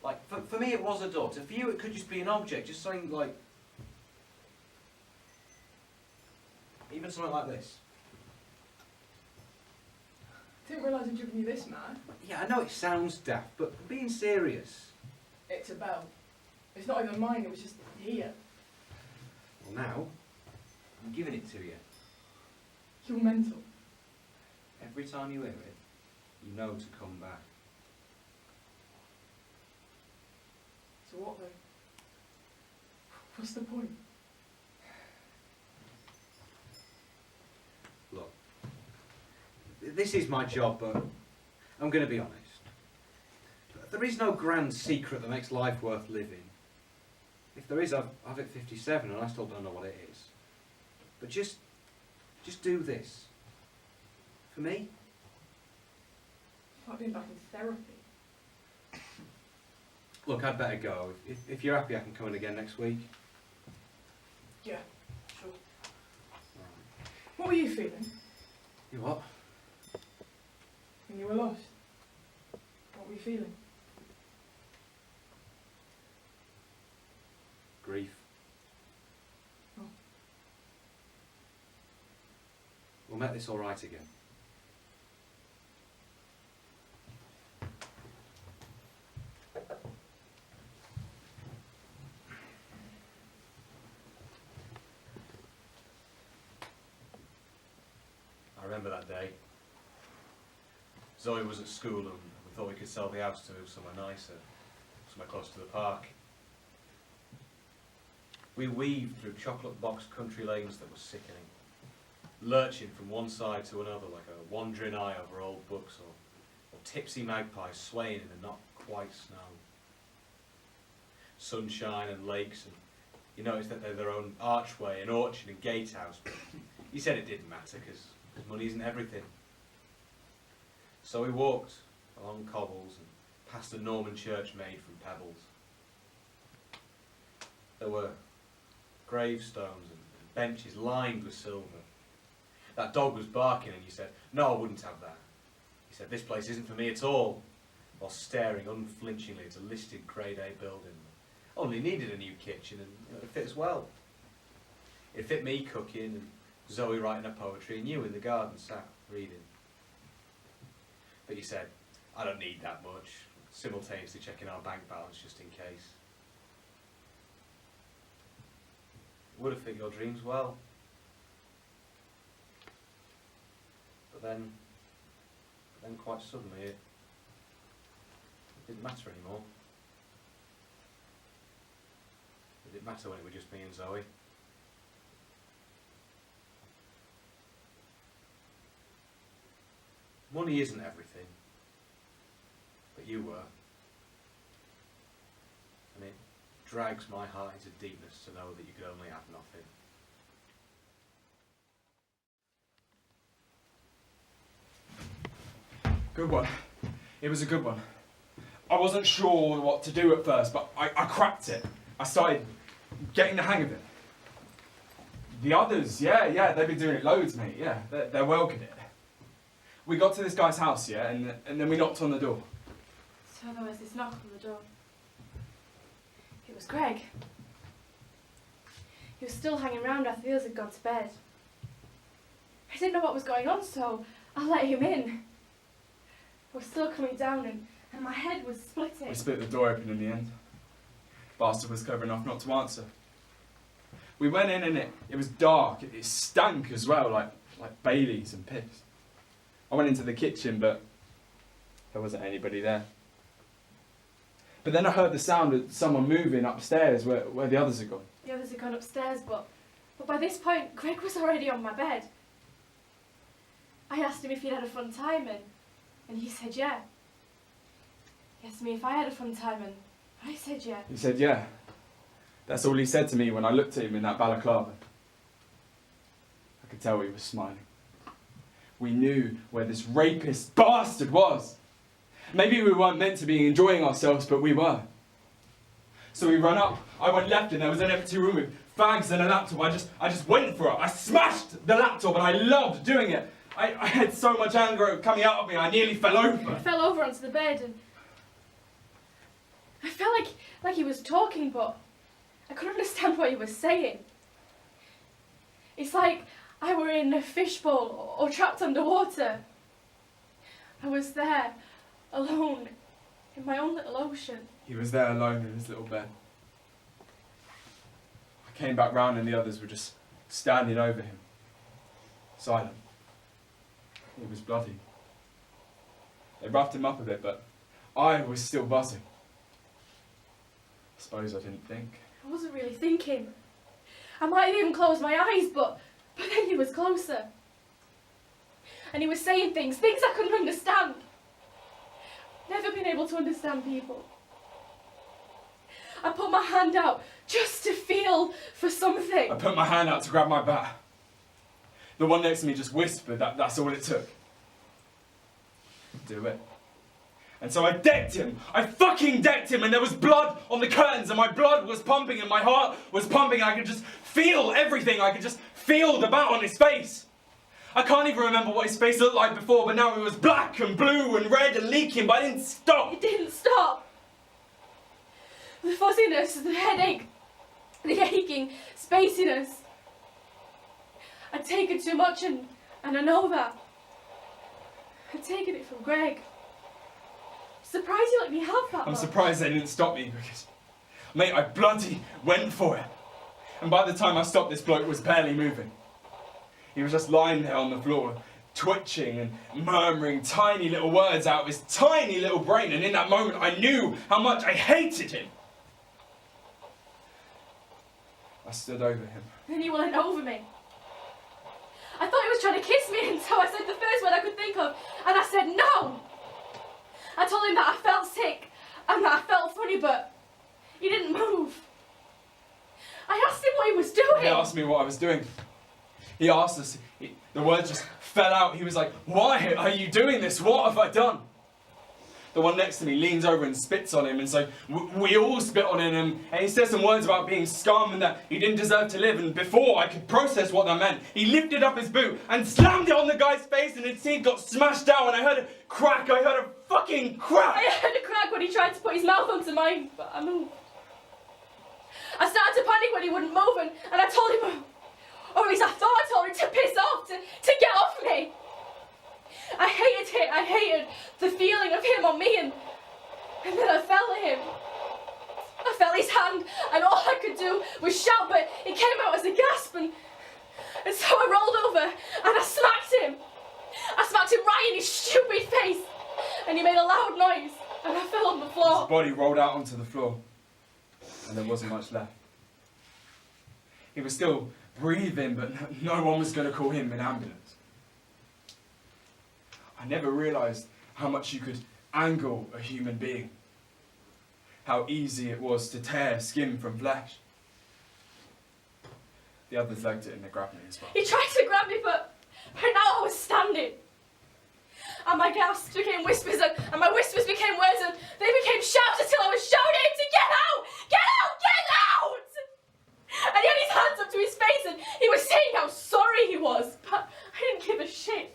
Like, for me it was a daughter. For you it could just be an object, just something like... Even something like this. Didn't realise I'd driven you this mad. Yeah, I know it sounds daft, but being serious. It's a bell. It's not even mine, it was just here. Well now, I'm giving it to you. You're mental. Every time you hear it, you know to come back. So what though? What's the point? Look, this is my job, but I'm going to be honest. There is no grand secret that makes life worth living. If there is, I've hit 57 and I still don't know what it is. But just do this. For me. It's like being back in therapy. Look, I'd better go. If you're happy, I can come in again next week. Yeah, sure. What were you feeling You what? when you were lost? What were you feeling? Grief. Oh. We'll make this all right again. I remember that day. Zoe was at school and we thought we could sell the house to move somewhere nicer, somewhere close to the park. We weaved through chocolate box country lanes that were sickening, lurching from one side to another like a wandering eye over old books or tipsy magpies swaying in the not quite snow. Sunshine and lakes, and you noticed that they're their own archway and orchard and gatehouse, but he said it didn't matter because money isn't everything. So we walked along cobbles and past a Norman church made from pebbles. There were gravestones and benches lined with silver. That dog was barking and you said, "No, I wouldn't have that." He said, "This place isn't for me at all," while staring unflinchingly at a listed Grade A building. Only needed a new kitchen and it fit as well. It fit me cooking and Zoe writing her poetry and you in the garden sat reading. But you said, "I don't need that much," simultaneously checking our bank balance just in case. It would have fit your dreams well. But then quite suddenly it didn't matter anymore. It didn't matter when it was just me and Zoe. Money isn't everything, but you were. And it drags my heart into deepness to know that you could only have nothing. Good one. It was a good one. I wasn't sure what to do at first, but I cracked it. I started getting the hang of it. The others, yeah, they've been doing it loads, mate, yeah. They're well good at it. We got to this guy's house, yeah, and then we knocked on the door. So there was this knock on the door. It was Greg. He was still hanging around after the others had gone to bed. I didn't know what was going on, so I let him in. I was still coming down and my head was splitting. We split the door open in the end. Bastard was clever enough not to answer. We went in and it was dark. It stank as well, like Baileys and piss. I went into the kitchen, but there wasn't anybody there. But then I heard the sound of someone moving upstairs where the others had gone. The others had gone upstairs, but by this point, Greg was already on my bed. I asked him if he'd had a fun time, and he said yeah. He asked me if I had a fun time, and I said yeah. He said yeah. That's all he said to me when I looked at him in that balaclava. I could tell he was smiling. We knew where this rapist bastard was. Maybe we weren't meant to be enjoying ourselves, but we were. So we ran up, I went left, and there was an empty room with fags and a laptop. I just went for it. I smashed the laptop, and I loved doing it. I had so much anger coming out of me, I nearly fell over. I fell over onto the bed, and I felt like he was talking, but I couldn't understand what he was saying. It's like I were in a fishbowl or trapped underwater. I was there, alone, in my own little ocean. He was there alone in his little bed. I came back round and the others were just standing over him, silent. He was bloody. They roughed him up a bit, but I was still buzzing. I suppose I didn't think. I wasn't really thinking. I might have even closed my eyes, but then he was closer. And he was saying things I couldn't understand. Never been able to understand people. I put my hand out just to feel for something. I put my hand out to grab my bat. The one next to me just whispered that's all it took. Do it. And so I decked him. I fucking decked him, and there was blood on the curtains, and my blood was pumping, and my heart was pumping, and I could just feel everything. I could just feel the bat on his face. I can't even remember what his face looked like before, but now it was black and blue and red and leaking, but I didn't stop. It didn't stop. The fuzziness, the headache, the aching, spaciness. I'd taken too much, and I know that. I'd taken it from Greg. Surprised you let me have that I'm much. surprised they didn't stop me because, mate, I bloody went for it. And by the time I stopped, this bloke was barely moving. He was just lying there on the floor, twitching and murmuring tiny little words out of his tiny little brain. And in that moment, I knew how much I hated him. I stood over him. Then he went over me. I thought he was trying to kiss me, and so I said the first word I could think of, and I said no. I told him that I felt sick and that I felt funny, but he didn't move. I asked him what he was doing. He asked me what I was doing. He asked us, the words just fell out. He was like, "Why are you doing this? What have I done?" The one next to me leans over and spits on him, and so we all spit on him, and he says some words about being scum and that he didn't deserve to live, and before I could process what that meant, he lifted up his boot and slammed it on the guy's face, and his teeth got smashed down, and I heard a crack. I heard a fucking crack! I heard a crack when he tried to put his mouth onto mine, but I moved. I started to panic when he wouldn't move, and I told him, or at least I thought I told him to piss off, to get off me. I hated it. I hated the feeling of him on me, and then I felt him. I felt his hand, and all I could do was shout, but it came out as a gasp, and so I rolled over and I smacked him. I smacked him right in his stupid face, and he made a loud noise, and I fell on the floor. His body rolled out onto the floor, and there wasn't much left. He was still breathing, but no one was going to call him an ambulance. I never realised how much you could angle a human being. How easy it was to tear skin from flesh. The others legged it and they grabbed me as well. He tried to grab me, but now I was standing. And my gasps became whispers, and my whispers became words, and they became shouts until I was shouting to get out! Get out! Get out! And he had his hands up to his face, and he was saying how sorry he was, but I didn't give a shit.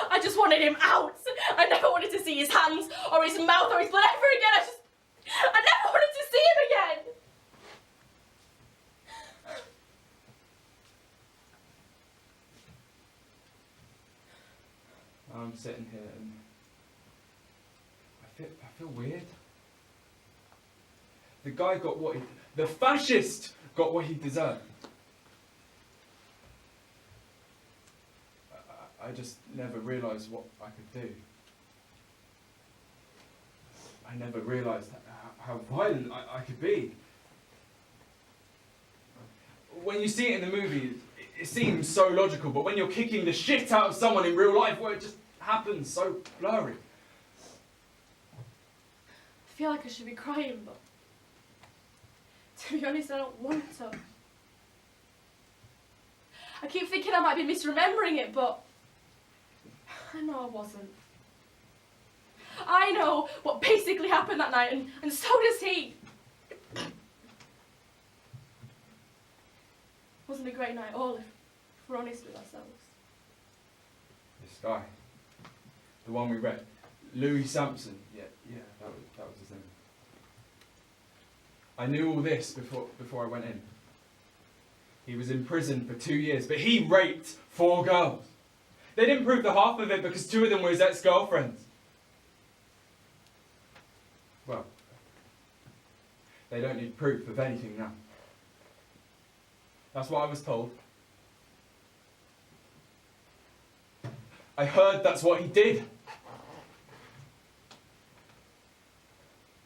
I just wanted him out. I never wanted to see his hands or his mouth or his blood ever again. I never wanted to see him again. I'm sitting here and I feel weird. The guy got the fascist got what he deserved. I just never realised what I could do. I never realised how violent I could be. When you see it in the movie, it seems so logical, but when you're kicking the shit out of someone in real life, well, it just happens so blurry. I feel like I should be crying, but to be honest, I don't want to. I keep thinking I might be misremembering it, but I know I wasn't. I know what basically happened that night, and so does he. Wasn't a great night at all, if we're honest with ourselves. This guy, the one we read, Louis Sampson. Yeah, that was his name. I knew all this before I went in. He was in prison for 2 years, but he raped 4 girls. They didn't prove the half of it because 2 of them were his ex-girlfriends. Well, they don't need proof of anything now. That's what I was told. I heard that's what he did.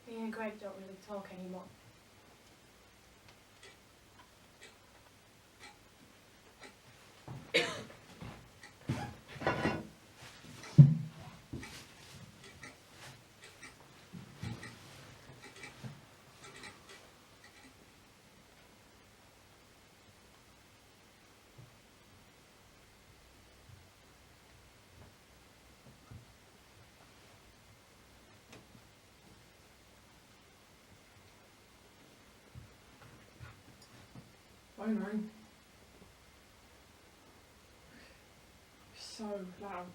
Me and Greg don't really talk anymore. Phone rang. So loud.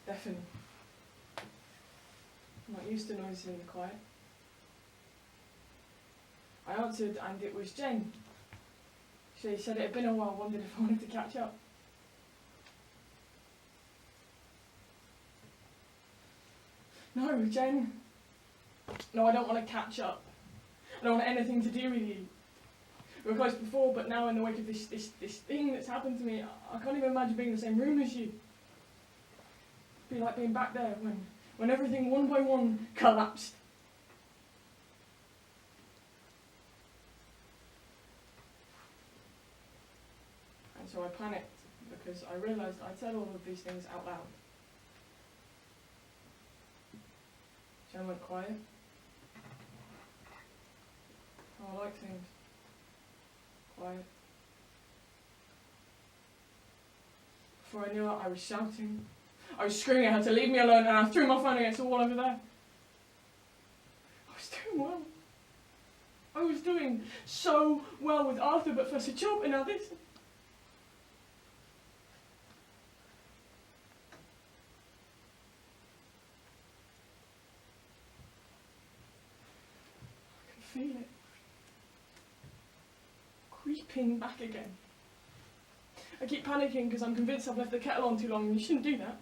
Deafening. I'm not used to noises in the quiet. I answered and it was Jen. She said it had been a while, wondered if I wanted to catch up. No, Jen. No, I don't want to catch up. I don't want anything to do with you. We were close before, but now in the wake of this thing that's happened to me, I can't even imagine being in the same room as you. It'd be like being back there when everything one by one collapsed. And so I panicked because I realised I'd said all of these things out loud. Jen went quiet. Oh, I like things. Quiet. Before I knew it, I was shouting. I was screaming at her to leave me alone, and I threw my phone against the wall over there. I was doing well. I was doing so well with Arthur, but first a job, and now this. I can feel it. Creeping back again. I keep panicking because I'm convinced I've left the kettle on too long, and you shouldn't do that.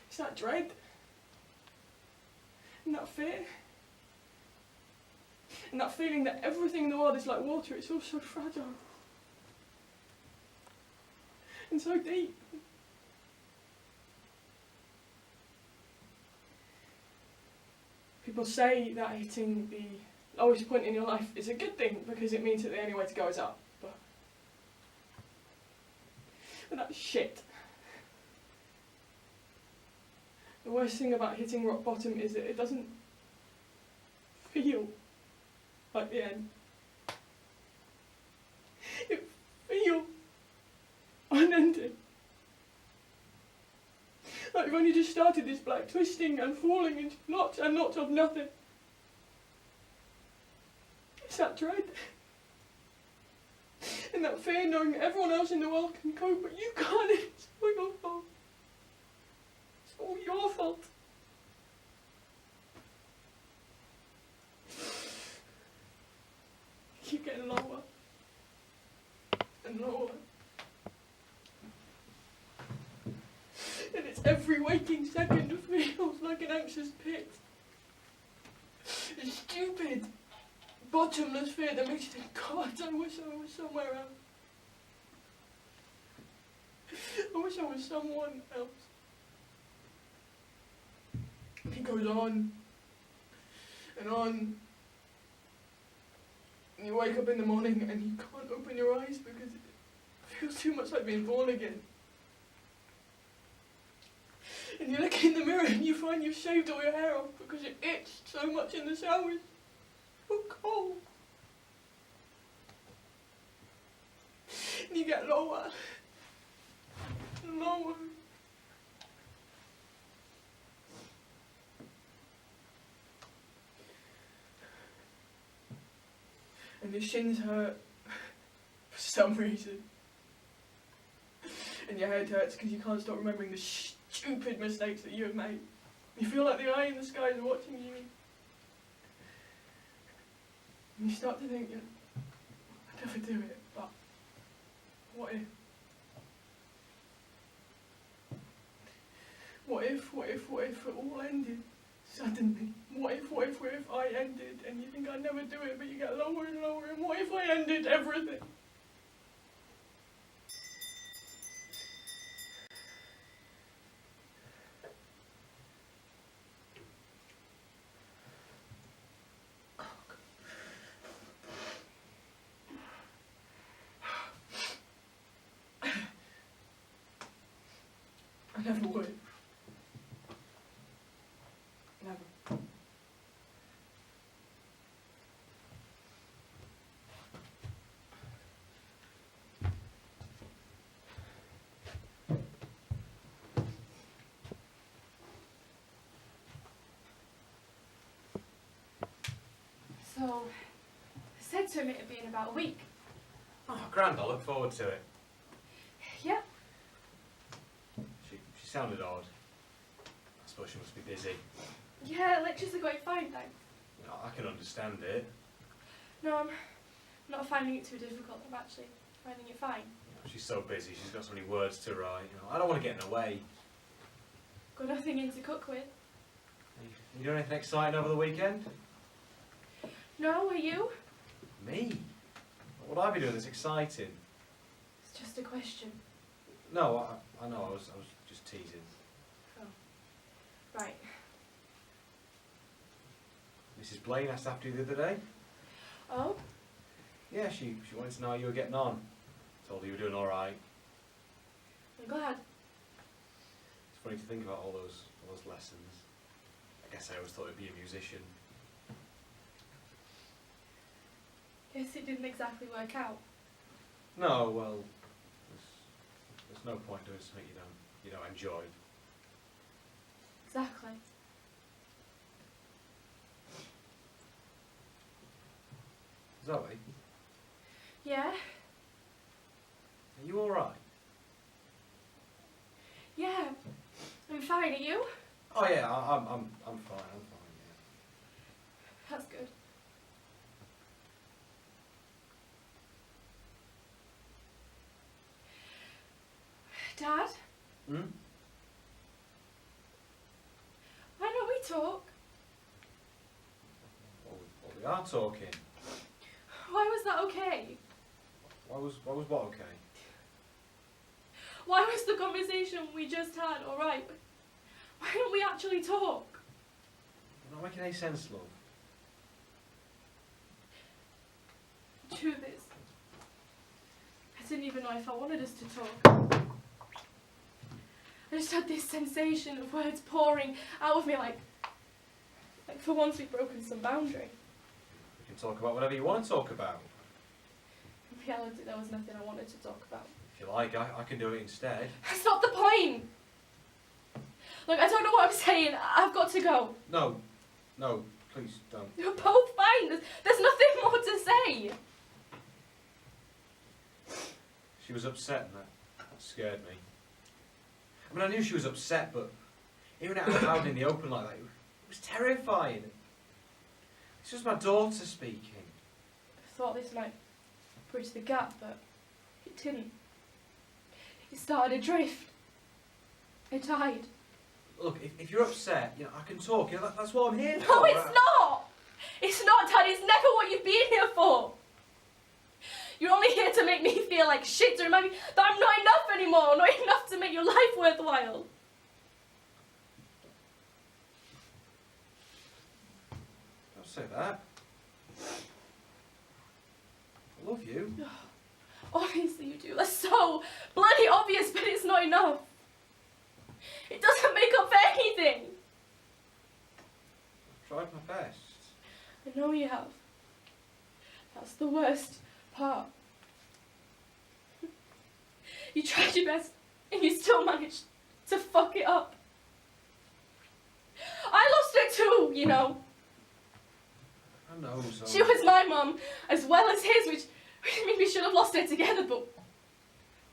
It's that dread. And that fear. And that feeling that everything in the world is like water, it's all so fragile. And so deep. People say that hitting the lowest point in your life is a good thing because it means that the only way to go is up. But that's shit. The worst thing about hitting rock bottom is that it doesn't feel like the end. It feels unending. Like you've only just started this black twisting and falling into lots and lots of nothing. It's that dread. And that fear knowing everyone else in the world can cope, but you can't. It's all your fault. It's all your fault. You keep getting lower and lower. And it's every waking second feels like an anxious pit. A stupid, bottomless fear that makes you think, God, I wish I was somewhere else. I wish I was someone else. And it goes on and on. And you wake up in the morning and you can't open your eyes because it feels too much like being born again. And you look in the mirror and you find you've shaved all your hair off because it itched so much in the shower. It's so cold. And you get lower and lower. And your shins hurt for some reason. And your head hurts because you can't stop remembering the stupid mistakes that you have made. You feel like the eye in the sky is watching you. And you start to think, you know, I'd never do it, but what if? What if it all ended suddenly? What if I ended and you think I'd never do it, but you get lower and lower, and what if I ended everything? I never would. Never. So, I said to him it'd be in about a week. Oh, grand, I look forward to it. Yeah. She sounded odd. I suppose she must be busy. Yeah, lectures are going fine, thanks. You know, I can understand it. No, I'm not finding it too difficult. I'm actually finding it fine. You know, she's so busy, she's got so many words to write. You know, I don't want to get in her way. Got nothing in to cook with. You doing anything exciting over the weekend? No, are you? Me? What would I be doing that's exciting? It's just a question. No, I know, I was just teasing. Oh. Right. Mrs. Blaine asked after you the other day. Oh? Yeah, she wanted to know how you were getting on. Told her you were doing alright. I'm glad. It's funny to think about all those lessons. I guess I always thought you'd be a musician. Guess it didn't exactly work out. No, well, there's no point doing something you don't enjoy. Exactly. Zoe, Yeah? are you alright? Yeah. I'm fine, are you? Oh yeah, I'm fine, yeah. That's good. Dad? Hmm? Why don't we talk? Well, we are talking. Why was that okay? Why was what okay? Why was the conversation we just had alright? Why don't we actually talk? You're not making any sense, love. Truth is, I didn't even know if I wanted us to talk. I just had this sensation of words pouring out of me like for once we'd broken some boundary. We can talk about whatever you want to talk about. In reality, there was nothing I wanted to talk about. If you like, I can do it instead. That's not the point! Look, I don't know what I'm saying. I've got to go. No, please don't. You're both fine. There's nothing more to say. She was upset and that scared me. I mean, I knew she was upset, but hearing it out loud in the open like that, it was terrifying. This was my daughter speaking. I thought this might bridge the gap, but it didn't. It started adrift. It died. Look, if you're upset, you know, I can talk. You know, that's what I'm here for. No, it's not! It's not, Dad. It's never what you've been here for. You're only here to make me feel like shit, to remind me that I'm not enough anymore, not enough to make your life worthwhile. Don't say that. I love you. Obviously you do. That's so bloody obvious, but it's not enough. It doesn't make up for anything. I've tried my best. I know you have. That's the worst part. You tried your best and you still managed to fuck it up. I lost her too, you know. I know, so... She was my mum as well as his, which means we should have lost her together, but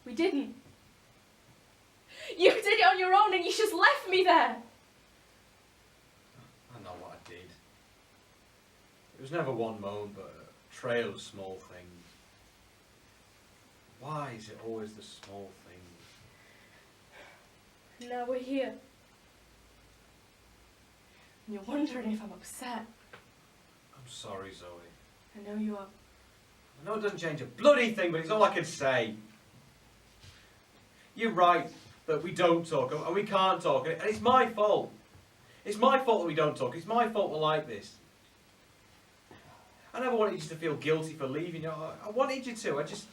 we didn't. You did it on your own and you just left me there. It was never one moment, but a trail of small things. Why is it always the small things? Now we're here. And you're wondering if I'm upset. I'm sorry, Zoe. I know you are. I know it doesn't change a bloody thing, but it's all I can say. You're right that we don't talk, and we can't talk, and it's my fault. It's my fault that we don't talk. It's my fault we're like this. I never wanted you to feel guilty for leaving. I wanted you to. It's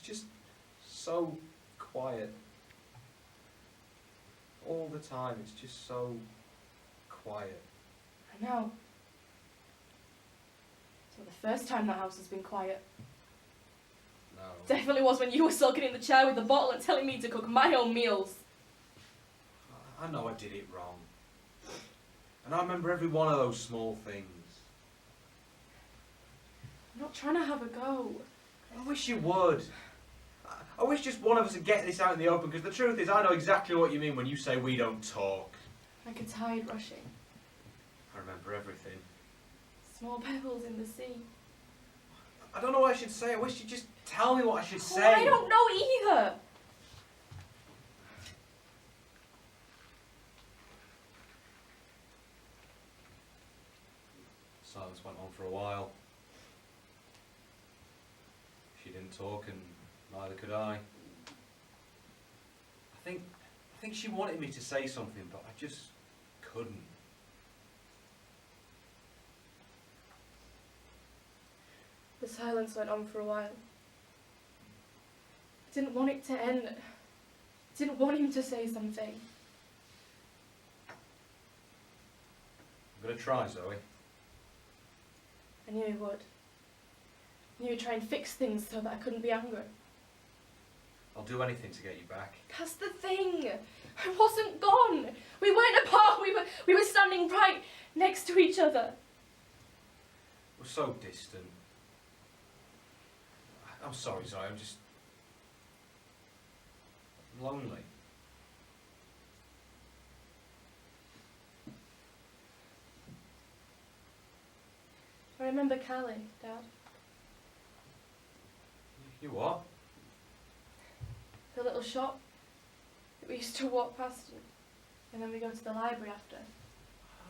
just so quiet. All the time, it's just so quiet. I know. It's not the first time that house has been quiet. No. Definitely was when you were sulking in the chair with the bottle and telling me to cook my own meals. I know I did it wrong. And I remember every one of those small things. I'm not trying to have a go. I wish you would. I wish just one of us would get this out in the open, because the truth is I know exactly what you mean when you say we don't talk. Like a tide rushing. I remember everything. Small pebbles in the sea. I don't know what I should say. I wish you'd just tell me what I should say. Oh, I don't know either. Silence went on for a while. She didn't talk, and neither could I. I think she wanted me to say something, but I just couldn't. The silence went on for a while. I didn't want it to end. I didn't want him to say something. I'm going to try, Zoe. I knew he would. I knew he'd try and fix things so that I couldn't be angry. I'll do anything to get you back. That's the thing. I wasn't gone. We weren't apart. We were standing right next to each other. We're so distant. I'm sorry, Zoe. I'm lonely. I remember Callie, Dad. You what? The little shop that we used to walk past, and then we go to the library after.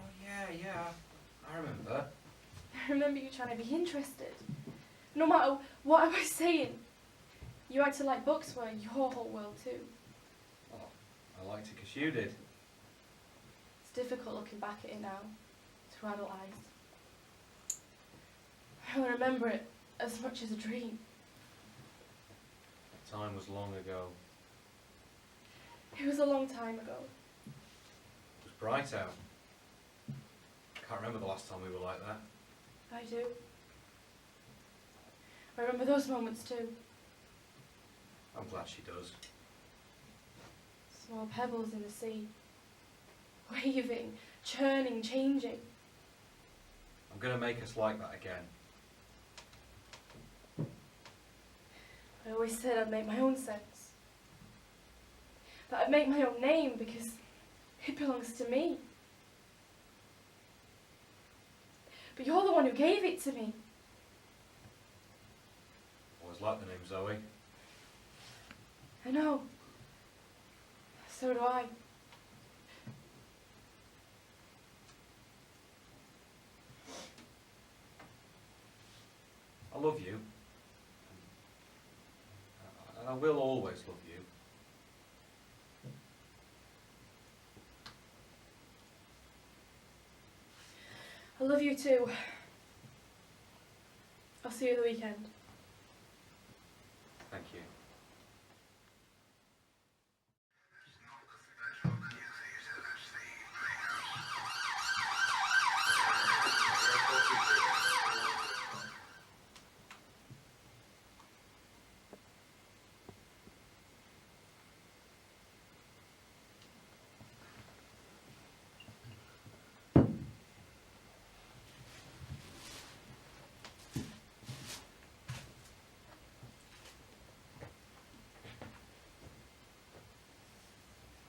Oh, yeah. I remember. I remember you trying to be interested. No matter what I was saying, you acted like books were your whole world too. Well, I liked it because you did. It's difficult looking back at it now, through adult eyes. I only remember it as much as a dream. That time was long ago. It was a long time ago. It was bright out. Can't remember the last time we were like that. I do. I remember those moments too. I'm glad she does. Small pebbles in the sea. Waving, churning, changing. I'm going to make us like that again. I always said I'd make my own sense. That I'd make my own name because it belongs to me. But you're the one who gave it to me. Always liked the name Zoe. I know. So do I. I love you. And I will always love you. I love you too. I'll see you the weekend. Thank you.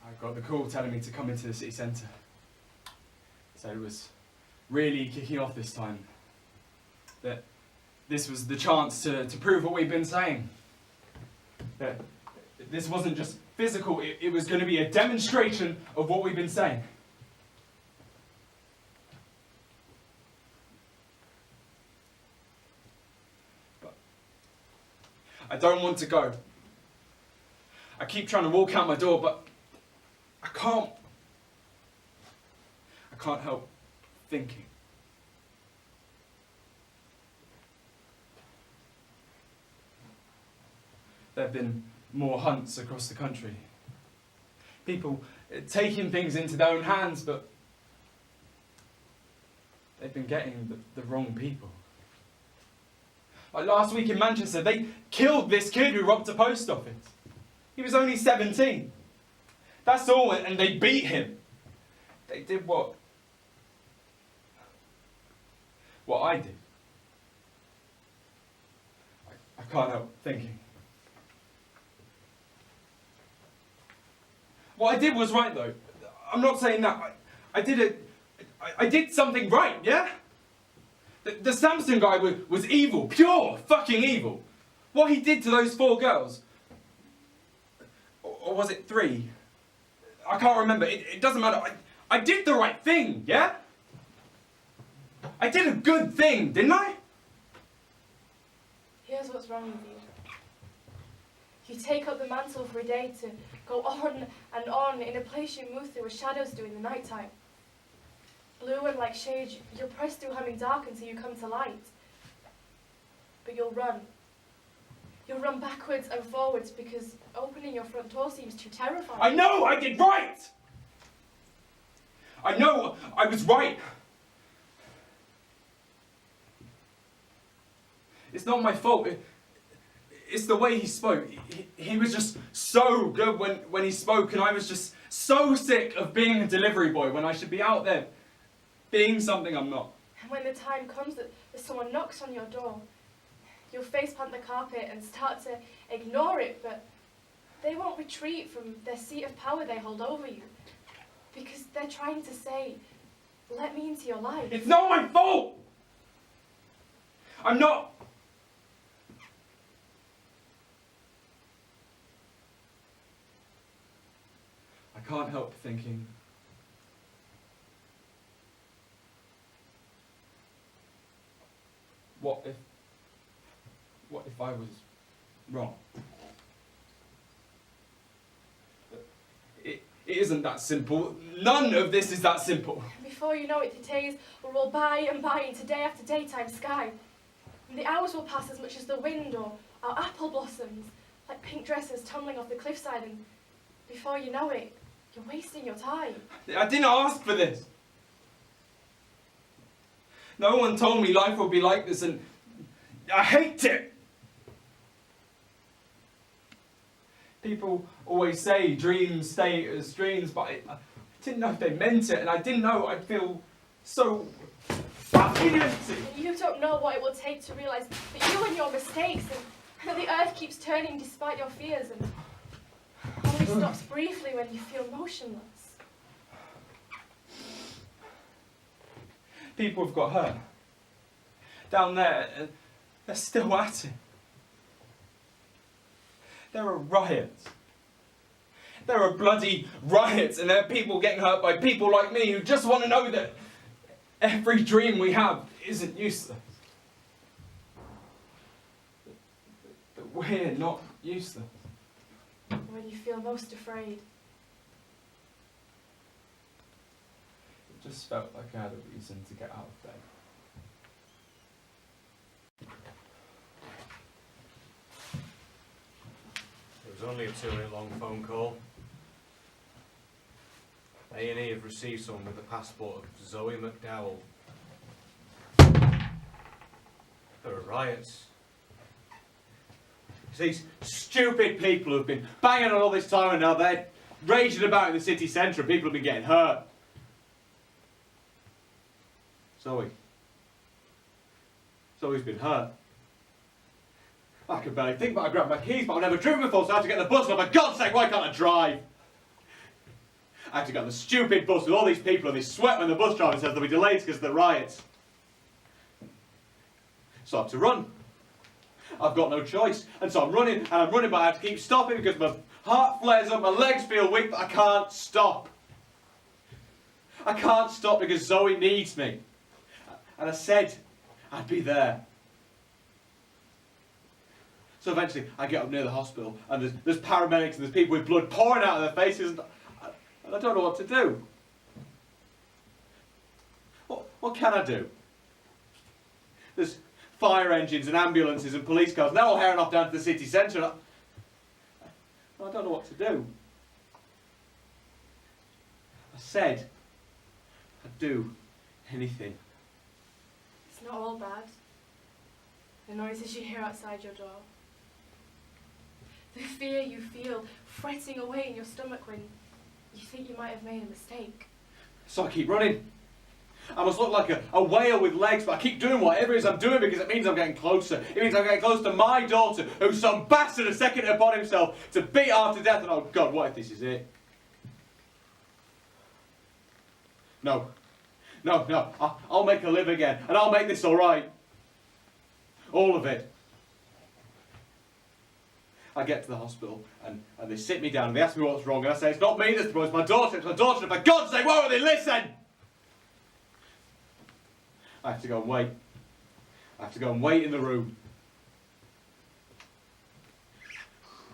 I got the call telling me to come into the city centre. Said it was really kicking off this time. That this was the chance to prove what we've been saying. That this wasn't just physical, it was going to be a demonstration of what we've been saying. But I don't want to go. I keep trying to walk out my door, but I can't help thinking. There have been more hunts across the country. People taking things into their own hands, but they've been getting the wrong people. Like last week in Manchester, they killed this kid who robbed a post office. He was only 17. That's all, and they beat him. They did what I did. I can't help thinking. What I did was right, though. I'm not saying that. I did something right, yeah? The Samson guy was evil, pure fucking evil. What he did to those 4 girls, or was it 3? I can't remember. It doesn't matter. I did the right thing, yeah? I did a good thing, didn't I? Here's what's wrong with you. You take up the mantle for a day to go on and on in a place you move through as shadows do in the night time. Blue and like shades, you'll press through humming dark until you come to light. But you'll run. You'll run backwards and forwards because opening your front door seems too terrifying. I know I did right! I know I was right. It's not my fault. It's the way he spoke. He was just so good when he spoke, and I was just so sick of being a delivery boy when I should be out there being something I'm not. And when the time comes that someone knocks on your door, you'll faceplant the carpet and start to ignore it, but they won't retreat from their seat of power they hold over you. Because they're trying to say, let me into your life. It's not my fault! I'm not... I can't help thinking, what if I was wrong? It isn't that simple. None of this is that simple. Before you know it, the days will roll by and by into day after daytime sky. And the hours will pass as much as the wind or our apple blossoms, like pink dresses tumbling off the cliffside, and before you know it, you're wasting your time. I didn't ask for this. No one told me life would be like this, and I hate it. People always say dreams stay as dreams, but I didn't know if they meant it, and I didn't know I'd feel so fucking empty. And you don't know what it will take to realise that you and your mistakes, and the earth keeps turning despite your fears, and only stops briefly when you feel motionless. People have got hurt. Down there, and they're still at it. There are riots. There are bloody riots, and there are people getting hurt by people like me who just want to know that every dream we have isn't useless. That we're not useless. When you feel most afraid. It just felt like I had a reason to get out of bed. It was only a 2-minute long phone call. A&E have received someone with the passport of Zoe McDowell. There are riots. It's these stupid people who've been banging on all this time, and now they're raging about in the city centre, and people have been getting hurt. Zoe's been hurt. I can barely think, but I grabbed my keys, but I've never driven before, so I have to get the bus, but for God's sake, why can't I drive? I had to get on the stupid bus with all these people and they sweat when the bus driver says there'll be delays because of the riots. So I have to run. I've got no choice. And so I'm running, but I have to keep stopping because my heart flares up, my legs feel weak, but I can't stop. I can't stop because Zoe needs me. And I said I'd be there. So eventually I get up near the hospital and there's paramedics and there's people with blood pouring out of their faces and I don't know what to do. What can I do? There's fire engines and ambulances and police cars and they're all herring off down to the city centre. I don't know what to do. I said I'd do anything. It's not all bad. The noises you hear outside your door. The fear you feel fretting away in your stomach when you think you might have made a mistake. So I keep running. I must look like a whale with legs, but I keep doing whatever it is I'm doing because it means I'm getting closer. It means I'm getting close to my daughter, who some bastard has taken it upon himself to beat her to death. And oh God, what if this is it? No. I'll make her live again, and I'll make this all right. All of it. I get to the hospital, and they sit me down, and they ask me what's wrong, and I say, it's not me that's the problem, it's my daughter, and for God's sake, why won't they listen? I have to go and wait. I have to go and wait in the room.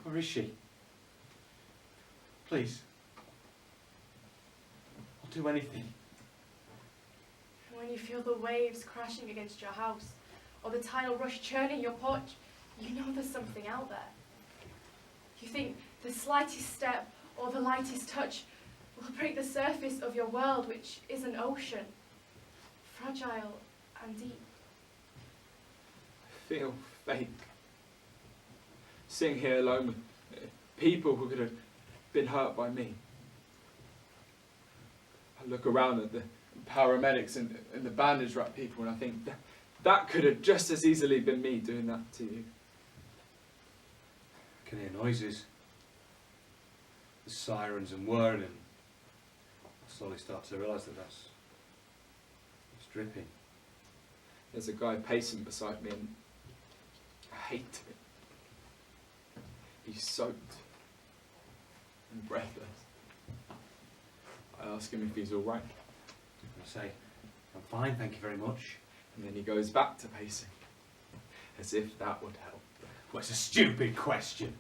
Where is she? Please. I'll do anything. When you feel the waves crashing against your house, or the tidal rush churning your porch, you know there's something out there. You think the slightest step or the lightest touch will break the surface of your world, which is an ocean, fragile and deep. I feel fake. Sitting here alone with people who could have been hurt by me. I look around at the paramedics and the bandage wrap people and I think that could have just as easily been me doing that to you. I can hear noises. The sirens and whirring, and I slowly start to realise that that's dripping. There's a guy pacing beside me and I hate it. He's soaked and breathless. I ask him if he's all right. I say, I'm fine, thank you very much. And then he goes back to pacing, as if that would help. Well, it's a stupid question.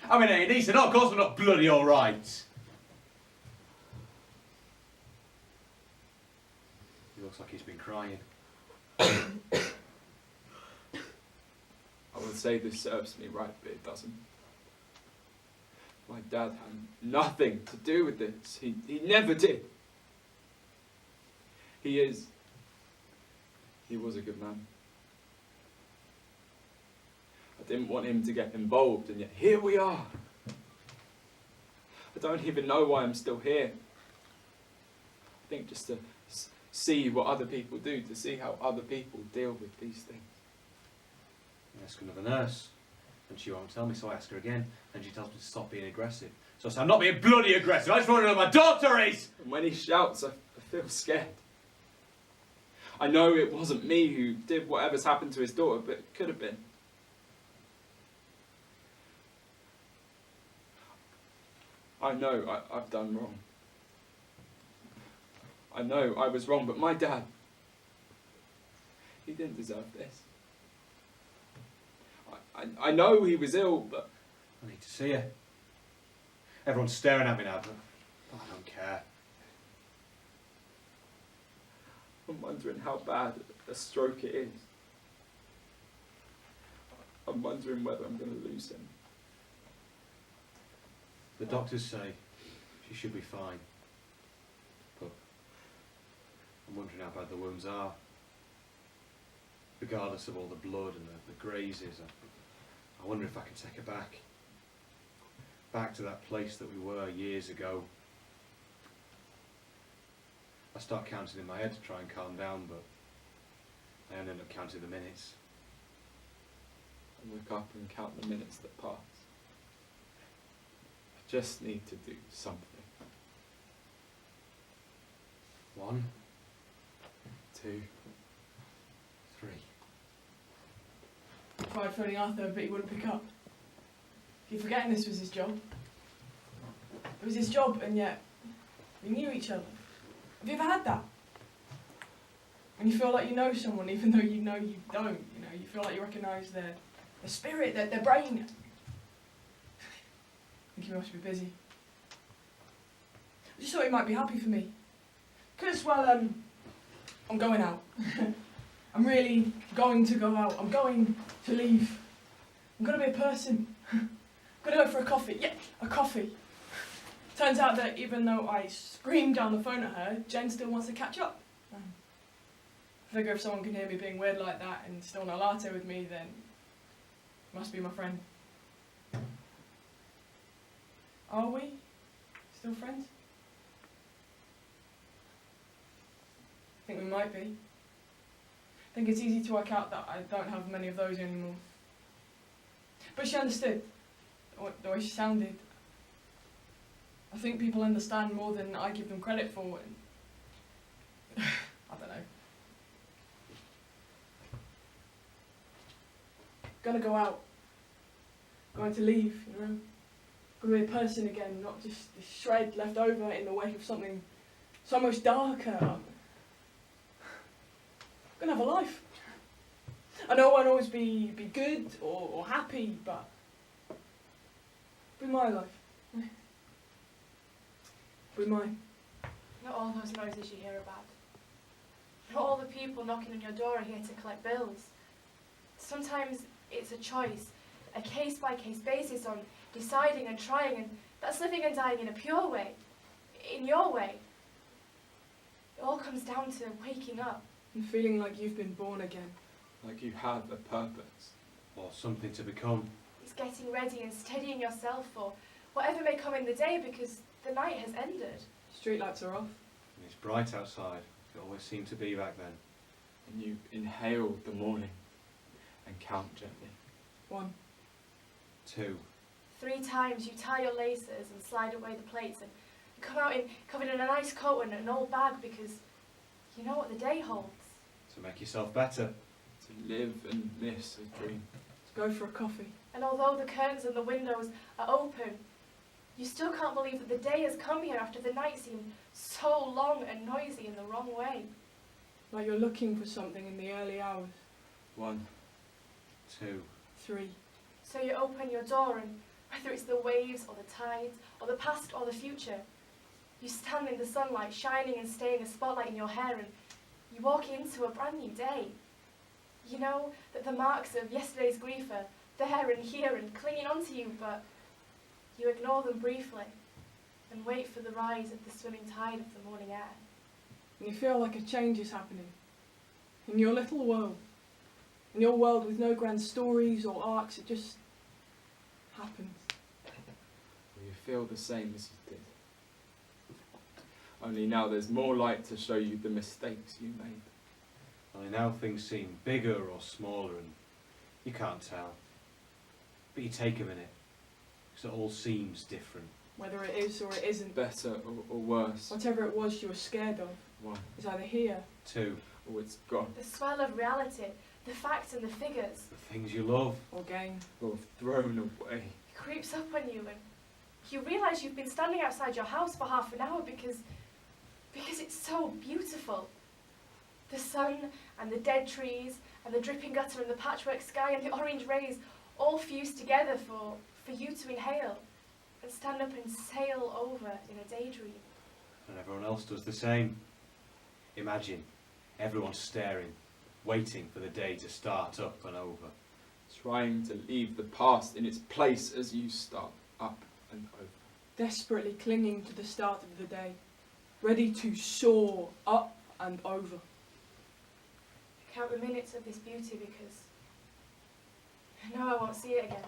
I mean, hey, Anissa, no, of course we're not bloody all right. He looks like he's been crying. I would say this serves me right, but it doesn't. My dad had nothing to do with this. He never did. He was a good man. I didn't want him to get involved, and yet here we are. I don't even know why I'm still here. I think just to see what other people do, to see how other people deal with these things. I ask another nurse, and she won't tell me, so I ask her again, and she tells me to stop being aggressive. So I say, I'm not being bloody aggressive, I just want to know who my daughter is! And when he shouts, I feel scared. I know it wasn't me who did whatever's happened to his daughter, but it could have been. I know I've done wrong. I know I was wrong, but my dad, he didn't deserve this. I know he was ill, but I need to see her. Everyone's staring at me now, but I don't care. I'm wondering how bad a stroke it is. I'm wondering whether I'm going to lose him. The doctors say she should be fine, but I'm wondering how bad the wounds are. Regardless of all the blood and the grazes, I wonder if I can take her back to that place that we were years ago. I start counting in my head to try and calm down, but I end up counting the minutes. I look up and count the minutes that pass. I just need to do something. 1, 2. 3. I tried phoning Arthur, but he wouldn't pick up. You're forgetting this was his job. It was his job, and yet we knew each other. Have you ever had that? When you feel like you know someone, even though you know you don't. You know, you feel like you recognise their spirit, their brain. I think he must be busy. I just thought he might be happy for me. Because, well, I'm going out. I'm really going to go out. I'm going to leave. I'm going to be a person. I'm going to go for a coffee. Yeah, a coffee. Turns out that even though I screamed down the phone at her, Jen still wants to catch up. I figure if someone can hear me being weird like that and still want a latte with me, then must be my friend. Are we still friends? I think we might be. I think it's easy to work out that I don't have many of those anymore. But she understood the way she sounded. I think people understand more than I give them credit for. And I don't know. Gonna go out. Going to leave, you know. Gonna be a person again, not just this shred left over in the wake of something so much darker. Gonna have a life. I know it won't always be good or happy, but be my life. Be mine. Not all those noises you hear about. Not all the people knocking on your door are here to collect bills. Sometimes it's a choice, a case-by-case basis on deciding and trying, and that's living and dying in a pure way, in your way. It all comes down to waking up. And feeling like you've been born again. Like you have a purpose. Or something to become. It's getting ready and steadying yourself for whatever may come in the day, because the night has ended. Streetlights are off. And it's bright outside. It always seemed to be back then. And you inhale the morning and count gently. 1. 2. 3 times you tie your laces and slide away the plates and come out covered in a nice coat and an old bag, because you know what the day holds. To make yourself better. To live and miss a dream. To go for a coffee. And although the curtains and the windows are open, you still can't believe that the day has come here after the night seemed so long and noisy in the wrong way. Like you're looking for something in the early hours. 1. 2. 3. So you open your door, and whether it's the waves or the tides or the past or the future, you stand in the sunlight shining and staying a spotlight in your hair, and you walk into a brand new day. You know that the marks of yesterday's grief are there and here and clinging onto you, but you ignore them briefly and wait for the rise of the swimming tide of the morning air. And you feel like a change is happening. In your little world. In your world with no grand stories or arcs, it just happens. Will you feel the same as you did? Only now there's more light to show you the mistakes you made. Only now things seem bigger or smaller and you can't tell. But you take a minute, because it all seems different. Whether it is or it isn't. Better or worse. Whatever it was you were scared of 1. is either here. 2. Or it's gone. The swell of reality, the facts and the figures, The things you love. Or gain. Or thrown away. it creeps up on you, and you realise you've been standing outside your house for half an hour because it's so beautiful. The sun and the dead trees and the dripping gutter and the patchwork sky and the orange rays all fused together for you to inhale and stand up and sail over in a daydream. And everyone else does the same. Imagine everyone staring, waiting for the day to start up and over. Trying to leave the past in its place as you start up and over. Desperately clinging to the start of the day. Ready to soar up and over. I count the minutes of this beauty because I know I won't see it again.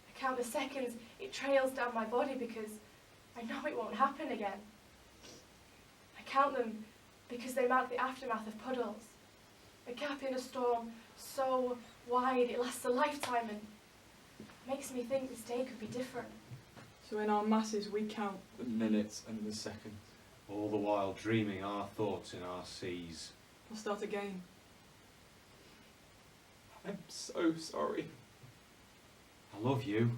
I count the seconds it trails down my body because I know it won't happen again. I count them because they mark the aftermath of puddles. A gap in a storm so wide it lasts a lifetime and makes me think this day could be different. So in our masses we count. The minutes and the seconds. all the while dreaming our thoughts in our seas. We'll start again. I'm so sorry. I love you.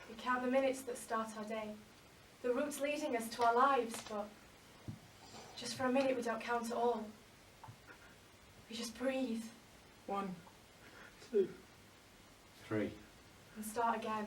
We count the minutes that start our day. The route's leading us to our lives, but just for a minute we don't count at all. We just breathe 1, 2. 3. and start again.